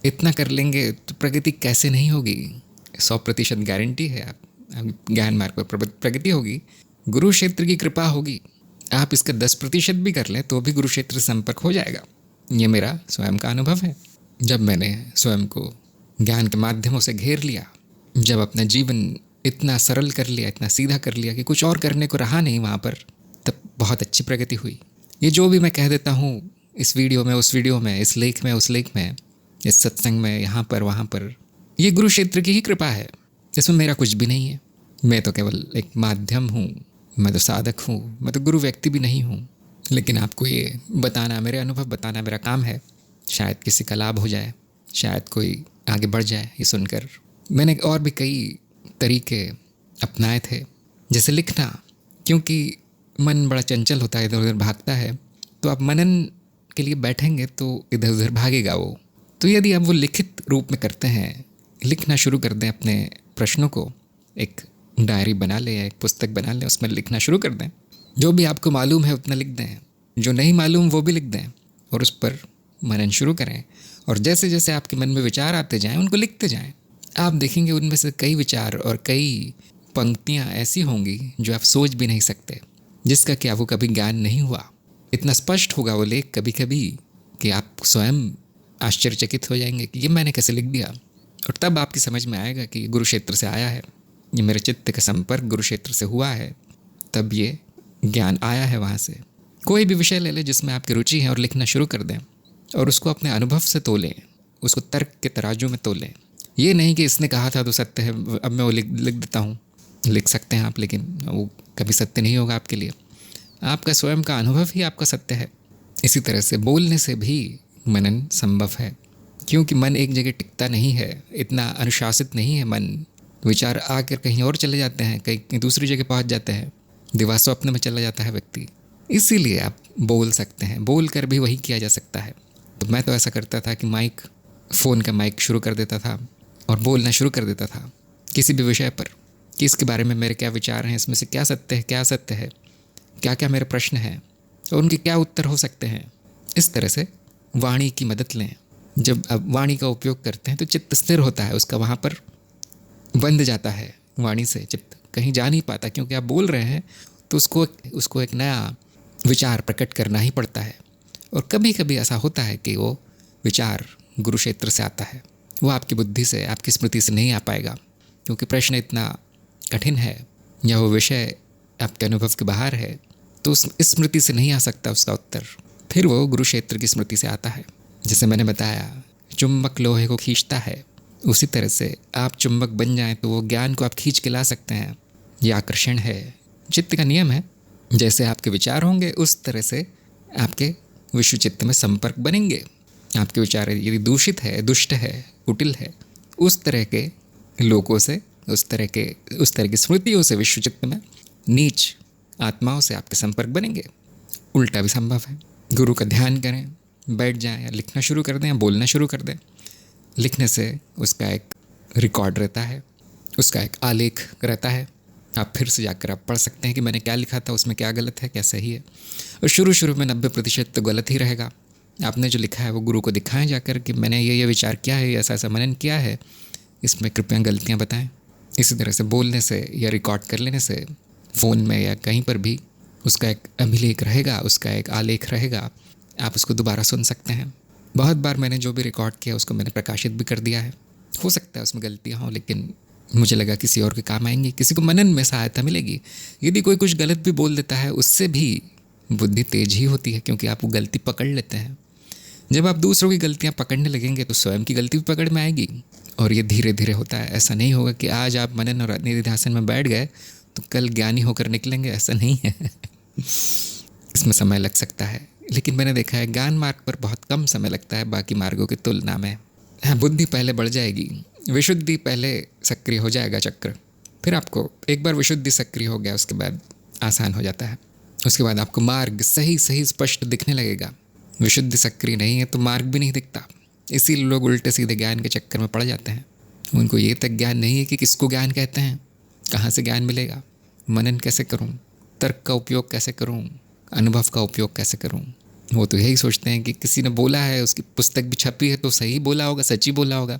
इतना कर लेंगे तो प्रगति कैसे नहीं होगी? 100% गारंटी है। आप ज्ञान मार्ग पर प्रगति होगी, गुरु क्षेत्र की कृपा होगी। आप इसका 10% भी कर लें तो भी गुरु क्षेत्र से संपर्क हो जाएगा। ये मेरा स्वयं का अनुभव है। जब मैंने स्वयं को ज्ञान के माध्यमों से घेर लिया, जब अपना जीवन इतना सरल कर लिया, इतना सीधा कर लिया कि कुछ और करने को रहा नहीं वहाँ पर, तब बहुत अच्छी प्रगति हुई। ये जो भी मैं कह देता हूँ इस वीडियो में, उस वीडियो में, इस लेख में, उस लेख में, इस सत्संग में, यहाँ पर वहाँ पर, ये गुरु क्षेत्र की ही कृपा है, जिसमें मेरा कुछ भी नहीं है। मैं तो केवल एक माध्यम हूँ, मैं तो साधक हूँ, मैं तो गुरु व्यक्ति भी नहीं हूँ। लेकिन आपको ये बताना, मेरे अनुभव बताना मेरा काम है। शायद किसी का लाभ हो जाए, शायद कोई आगे बढ़ जाए ये सुनकर। मैंने और भी कई तरीके अपनाए थे, जैसे लिखना, क्योंकि मन बड़ा चंचल होता है, इधर उधर भागता है। तो आप मनन के लिए बैठेंगे तो इधर उधर भागेगा वो। तो यदि आप वो लिखित रूप में करते हैं, लिखना शुरू कर दें अपने प्रश्नों को, एक डायरी बना लें या एक पुस्तक बना लें, उसमें लिखना शुरू कर दें। जो भी आपको मालूम है उतना लिख दें, जो नहीं मालूम वो भी लिख दें और उस पर मनन शुरू करें। और जैसे जैसे आपके मन में विचार आते जाएं उनको लिखते जाएं। आप देखेंगे उनमें से कई विचार और कई पंक्तियां ऐसी होंगी जो आप सोच भी नहीं सकते, जिसका कि आपको कभी ज्ञान नहीं हुआ। इतना स्पष्ट होगा वो लेख कभी कभी कि आप स्वयं आश्चर्यचकित हो जाएंगे कि ये मैंने कैसे लिख दिया। और तब आपकी समझ में आएगा कि ये गुरु क्षेत्र से आया है, ये मेरे चित्त का संपर्क गुरु क्षेत्र से हुआ है, तब ये ज्ञान आया है वहाँ से। कोई भी विषय ले लें जिसमें आपकी रुचि है और लिखना शुरू कर दें और उसको अपने अनुभव से तोलें, उसको तर्क के तराजू में तोलें। ये नहीं कि इसने कहा था तो सत्य है, अब मैं वो लिख देता हूँ। लिख सकते हैं आप, लेकिन वो कभी सत्य नहीं होगा आपके लिए। आपका स्वयं का अनुभव ही आपका सत्य है। इसी तरह से बोलने से भी मनन संभव है, क्योंकि मन एक जगह टिकता नहीं है, इतना अनुशासित नहीं है मन। विचार आकर कहीं और चले जाते हैं, कहीं दूसरी जगह पहुँच जाते हैं, दिवा स्वप्न में चला जाता है व्यक्ति। इसीलिए आप बोल सकते हैं, बोल कर भी वही किया जा सकता है। तो मैं तो ऐसा करता था कि फ़ोन का माइक शुरू कर देता था और बोलना शुरू कर देता था किसी भी विषय पर, कि इसके बारे में मेरे क्या विचार हैं, इसमें से क्या सत्य है, क्या असत्य है, क्या क्या मेरे प्रश्न हैं और उनके क्या उत्तर हो सकते हैं। इस तरह से वाणी की मदद लें। जब आप वाणी का उपयोग करते हैं तो चित्त स्थिर होता है, उसका वहाँ पर बंध जाता है। वाणी से चित्त कहीं जा नहीं पाता, क्योंकि आप बोल रहे हैं तो उसको एक नया विचार प्रकट करना ही पड़ता है। और कभी कभी ऐसा होता है कि वो विचार गुरु क्षेत्र से आता है, वो आपकी बुद्धि से, आपकी स्मृति से नहीं आ पाएगा, क्योंकि प्रश्न इतना कठिन है या वो विषय आपके अनुभव के बाहर है, तो उस स्मृति से नहीं आ सकता उसका उत्तर। फिर वो गुरु क्षेत्र की स्मृति से आता है। जैसे मैंने बताया, चुंबक लोहे को खींचता है, उसी तरह से आप चुंबक बन जाएं तो वो ज्ञान को आप खींच के ला सकते हैं। ये आकर्षण है, चित्त का नियम है। जैसे आपके विचार होंगे उस तरह से आपके विश्व चित्त में संपर्क बनेंगे। आपके विचार यदि दूषित है, दुष्ट है, कुटिल है, उस तरह के लोगों से, उस तरह की स्मृतियों से, विश्व चित्त में नीच आत्माओं से आपके संपर्क बनेंगे। उल्टा भी संभव है। गुरु का ध्यान करें, बैठ जाएं या लिखना शुरू कर दें या बोलना शुरू कर दें। लिखने से उसका एक रिकॉर्ड रहता है, उसका एक आलेख रहता है। आप फिर से जाकर आप पढ़ सकते हैं कि मैंने क्या लिखा था, उसमें क्या गलत है, क्या सही है। और शुरू में 90% तो गलत ही रहेगा। आपने जो लिखा है वो गुरु को दिखाएं जाकर कि मैंने ये विचार किया है, ऐसा ऐसा मनन किया है, इसमें कृपया गलतियाँ बताएं। इसी तरह से बोलने से या रिकॉर्ड कर लेने से फ़ोन में या कहीं पर भी उसका एक अभिलेख रहेगा, उसका एक आलेख रहेगा। आप उसको दोबारा सुन सकते हैं। बहुत बार मैंने जो भी रिकॉर्ड किया उसको मैंने प्रकाशित भी कर दिया है। हो सकता है उसमें गलतियाँ हों, लेकिन मुझे लगा किसी और के काम आएंगी, किसी को मनन में सहायता मिलेगी। यदि कोई कुछ गलत भी बोल देता है, उससे भी बुद्धि तेज ही होती है, क्योंकि आप वो गलती पकड़ लेते हैं। जब आप दूसरों की गलतियाँ पकड़ने लगेंगे तो स्वयं की गलती भी पकड़ में आएगी। और ये धीरे धीरे होता है। ऐसा नहीं होगा कि आज आप मनन और निधिध्यासन में बैठ गए तो कल ज्ञानी होकर निकलेंगे, ऐसा नहीं है। इसमें समय लग सकता है, लेकिन मैंने देखा है ज्ञान मार्ग पर बहुत कम समय लगता है बाकी मार्गों की तुलना में। हाँ, बुद्धि पहले बढ़ जाएगी, विशुद्धि पहले सक्रिय हो जाएगा चक्र। फिर आपको एक बार विशुद्धि सक्रिय हो गया उसके बाद आसान हो जाता है। उसके बाद आपको मार्ग सही स्पष्ट दिखने लगेगा। विशुद्धि सक्रिय नहीं है तो मार्ग भी नहीं दिखता। इसीलिए लोग उल्टे सीधे ज्ञान के चक्कर में पड़ जाते हैं। उनको ये तक ज्ञान नहीं है कि किसको ज्ञान कहते हैं, कहाँ से ज्ञान मिलेगा, मनन कैसे करूँ, तर्क का उपयोग कैसे करूँ, अनुभव का उपयोग कैसे करूँ। वो तो यही सोचते हैं कि किसी ने बोला है, उसकी पुस्तक भी छपी है तो सही बोला होगा, सच्ची बोला होगा।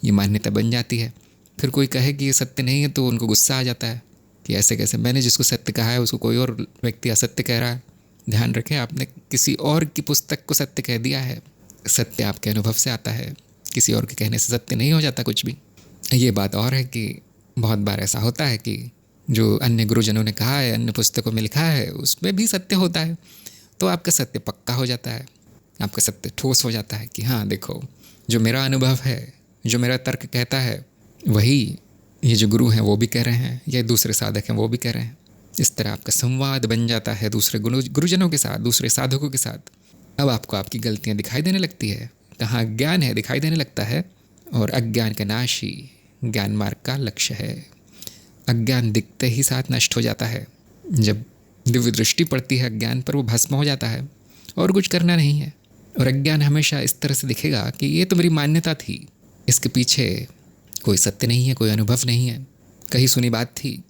ये मान्यता बन जाती है। फिर कोई कहे कि ये सत्य नहीं है तो उनको गुस्सा आ जाता है कि ऐसे कैसे, मैंने जिसको सत्य कहा है उसको कोई और व्यक्ति असत्य कह रहा है। ध्यान रखें, आपने किसी और की पुस्तक को सत्य कह दिया है। सत्य आपके अनुभव से आता है, किसी और के कहने से सत्य नहीं हो जाता कुछ भी। ये बात और है कि बहुत बार ऐसा होता है कि जो अन्य गुरुजनों ने कहा है, अन्य पुस्तकों में लिखा है, उसमें भी सत्य होता है। तो आपका सत्य पक्का हो जाता है, आपका सत्य ठोस हो जाता है कि हाँ देखो, जो मेरा अनुभव है, जो मेरा तर्क कहता है, वही ये जो गुरु हैं वो भी कह रहे हैं, ये दूसरे साधक हैं वो भी कह रहे हैं। इस तरह आपका संवाद बन जाता है दूसरे गुरुजनों के साथ, दूसरे साधकों के साथ। अब आपको आपकी गलतियाँ दिखाई देने लगती है, कहाँ ज्ञान है दिखाई देने लगता है। और अज्ञान का नाश ही ज्ञान मार्ग का लक्ष्य है। अज्ञान दिखते ही साथ नष्ट हो जाता है। जब दिव्य दृष्टि पड़ती है अज्ञान पर, वो भस्म हो जाता है और कुछ करना नहीं है। और अज्ञान हमेशा इस तरह से दिखेगा कि ये तो मेरी मान्यता थी, इसके पीछे कोई सत्य नहीं है, कोई अनुभव नहीं है, कहीं सुनी बात थी।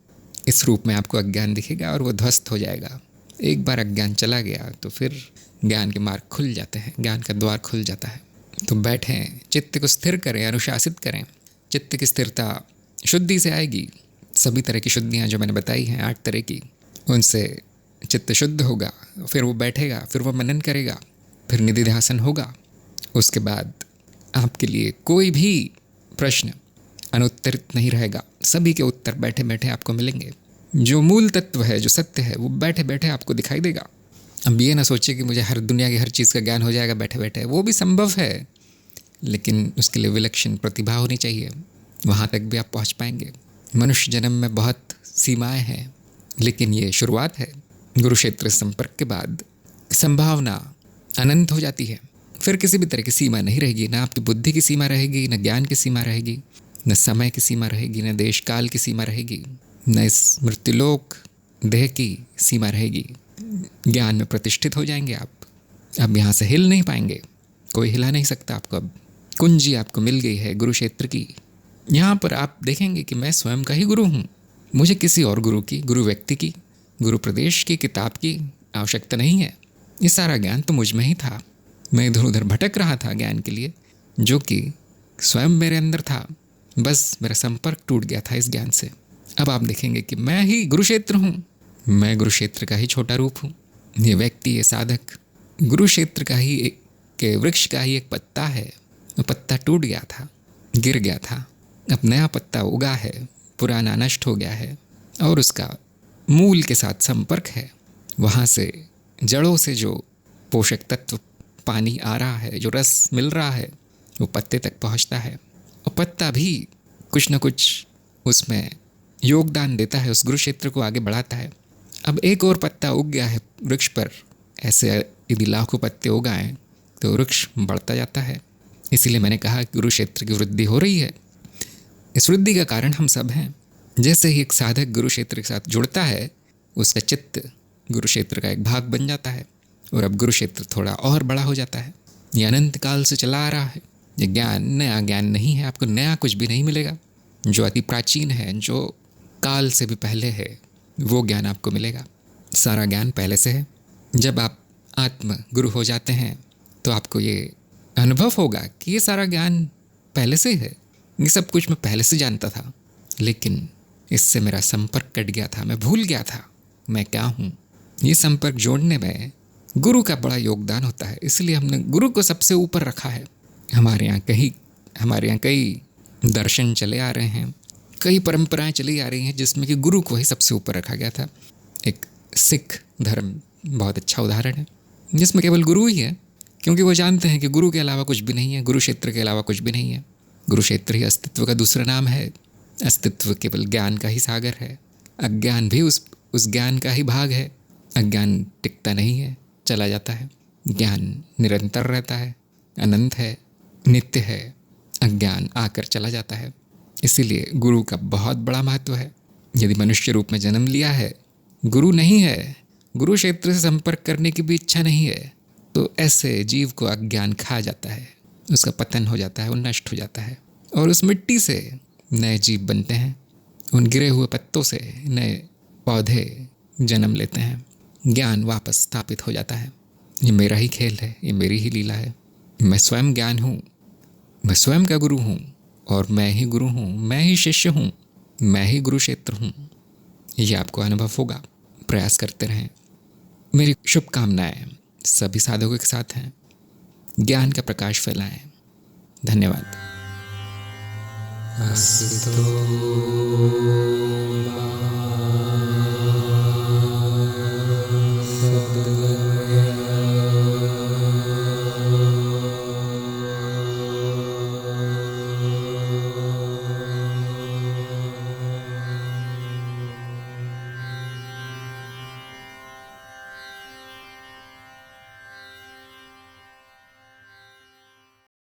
इस रूप में आपको अज्ञान दिखेगा और वो ध्वस्त हो जाएगा। एक बार अज्ञान चला गया तो फिर ज्ञान के मार्ग खुल जाते हैं, ज्ञान का द्वार खुल जाता है। तो बैठें, चित्त को स्थिर करें, अनुशासित करें। चित्त की स्थिरता शुद्धि से आएगी। सभी तरह की शुद्धियाँ जो मैंने बताई हैं, 8 तरह की, उनसे चित्त शुद्ध होगा। फिर वो बैठेगा, फिर वो मनन करेगा, फिर निधिध्यासन होगा। उसके बाद आपके लिए कोई भी प्रश्न अनुत्तरित नहीं रहेगा। सभी के उत्तर बैठे बैठे आपको मिलेंगे। जो मूल तत्व है, जो सत्य है, वो बैठे बैठे आपको दिखाई देगा। अब ये ना सोचिए कि मुझे हर दुनिया की हर चीज़ का ज्ञान हो जाएगा बैठे बैठे। वो भी संभव है, लेकिन उसके लिए विलक्षण प्रतिभा होनी चाहिए। वहाँ तक भी आप पहुँच पाएंगे। मनुष्य जन्म में बहुत सीमाएं हैं, लेकिन ये शुरुआत है। गुरुक्षेत्र संपर्क के बाद संभावना अनंत हो जाती है। फिर किसी भी तरह की सीमा नहीं रहेगी। ना आपकी बुद्धि की सीमा रहेगी, न ज्ञान की सीमा रहेगी, न समय की सीमा रहेगी, न देश काल की सीमा रहेगी, न इस मृत्युलोक देह की सीमा रहेगी। ज्ञान में प्रतिष्ठित हो जाएंगे आप। अब यहाँ से हिल नहीं पाएंगे, कोई हिला नहीं सकता आपको। अब कुंजी आपको मिल गई है गुरुक्षेत्र की। यहाँ पर आप देखेंगे कि मैं स्वयं का ही गुरु हूँ। मुझे किसी और गुरु की, गुरु व्यक्ति की, गुरु प्रदेश की, किताब की आवश्यकता नहीं है। ये सारा ज्ञान तो मुझ में ही था। मैं इधर उधर भटक रहा था ज्ञान के लिए, जो कि स्वयं मेरे अंदर था। बस मेरा संपर्क टूट गया था इस ज्ञान से। अब आप देखेंगे कि मैं ही गुरुक्षेत्र हूँ। मैं गुरुक्षेत्र का ही छोटा रूप हूँ। ये व्यक्ति, ये साधक गुरुक्षेत्र का ही के वृक्ष का ही एक पत्ता है। वो पत्ता टूट गया था, गिर गया था। अब नया पत्ता उगा है, पुराना नष्ट हो गया है और उसका मूल के साथ संपर्क है। वहाँ से जड़ों से जो पोषक तत्व, पानी आ रहा है, जो रस मिल रहा है, वो पत्ते तक पहुँचता है। और पत्ता भी कुछ न कुछ उसमें योगदान देता है, उस गुरुक्षेत्र को आगे बढ़ाता है। अब एक और पत्ता उग गया है वृक्ष पर। ऐसे यदि लाखों पत्ते उगाएं तो वृक्ष बढ़ता जाता है। इसीलिए मैंने कहा कि गुरुक्षेत्र की वृद्धि हो रही है। इस वृद्धि का कारण हम सब हैं। जैसे ही एक साधक गुरुक्षेत्र के साथ जुड़ता है, उसका चित्त गुरुक्षेत्र का एक भाग बन जाता है और अब गुरुक्षेत्र थोड़ा और बड़ा हो जाता है। ये अनंत काल से चला आ रहा है। ये ज्ञान नया ज्ञान नहीं है, आपको नया कुछ भी नहीं मिलेगा। जो अति प्राचीन है, जो काल से भी पहले है, वो ज्ञान आपको मिलेगा। सारा ज्ञान पहले से है। जब आप आत्म गुरु हो जाते हैं तो आपको ये अनुभव होगा कि ये सारा ज्ञान पहले से है। ये सब कुछ मैं पहले से जानता था, लेकिन इससे मेरा संपर्क कट गया था। मैं भूल गया था मैं क्या हूँ। ये संपर्क जोड़ने में गुरु का बड़ा योगदान होता है। इसलिए हमने गुरु को सबसे ऊपर रखा है। हमारे यहाँ कई दर्शन चले आ रहे हैं, कई परंपराएं चली आ रही हैं जिसमें कि गुरु को ही सबसे ऊपर रखा गया था। एक सिख धर्म बहुत अच्छा उदाहरण है, जिसमें केवल गुरु ही है, क्योंकि वो जानते हैं कि गुरु के अलावा कुछ भी नहीं है, गुरुक्षेत्र के अलावा कुछ भी नहीं है। गुरुक्षेत्र ही अस्तित्व का दूसरा नाम है। अस्तित्व केवल ज्ञान का ही सागर है। अज्ञान भी उस ज्ञान का ही भाग है। अज्ञान टिकता नहीं है, चला जाता है। ज्ञान निरंतर रहता है, अनंत है, नित्य है। अज्ञान आकर चला जाता है। इसीलिए गुरु का बहुत बड़ा महत्व है। यदि मनुष्य रूप में जन्म लिया है, गुरु नहीं है, गुरु क्षेत्र से संपर्क करने की भी इच्छा नहीं है, तो ऐसे जीव को अज्ञान खा जाता है, उसका पतन हो जाता है, वो नष्ट हो जाता है और उस मिट्टी से नए जीव बनते हैं। उन गिरे हुए पत्तों से नए पौधे जन्म लेते हैं। ज्ञान वापस स्थापित हो जाता है। ये मेरा ही खेल है, ये मेरी ही लीला है। मैं स्वयं ज्ञान हूँ, मैं स्वयं का गुरु हूँ और मैं ही गुरु हूँ, मैं ही शिष्य हूँ, मैं ही गुरुक्षेत्र हूँ। ये आपको अनुभव होगा। प्रयास करते रहें। मेरी शुभकामनाएं सभी साधकों के साथ हैं। ज्ञान का प्रकाश फैलाएं। धन्यवाद।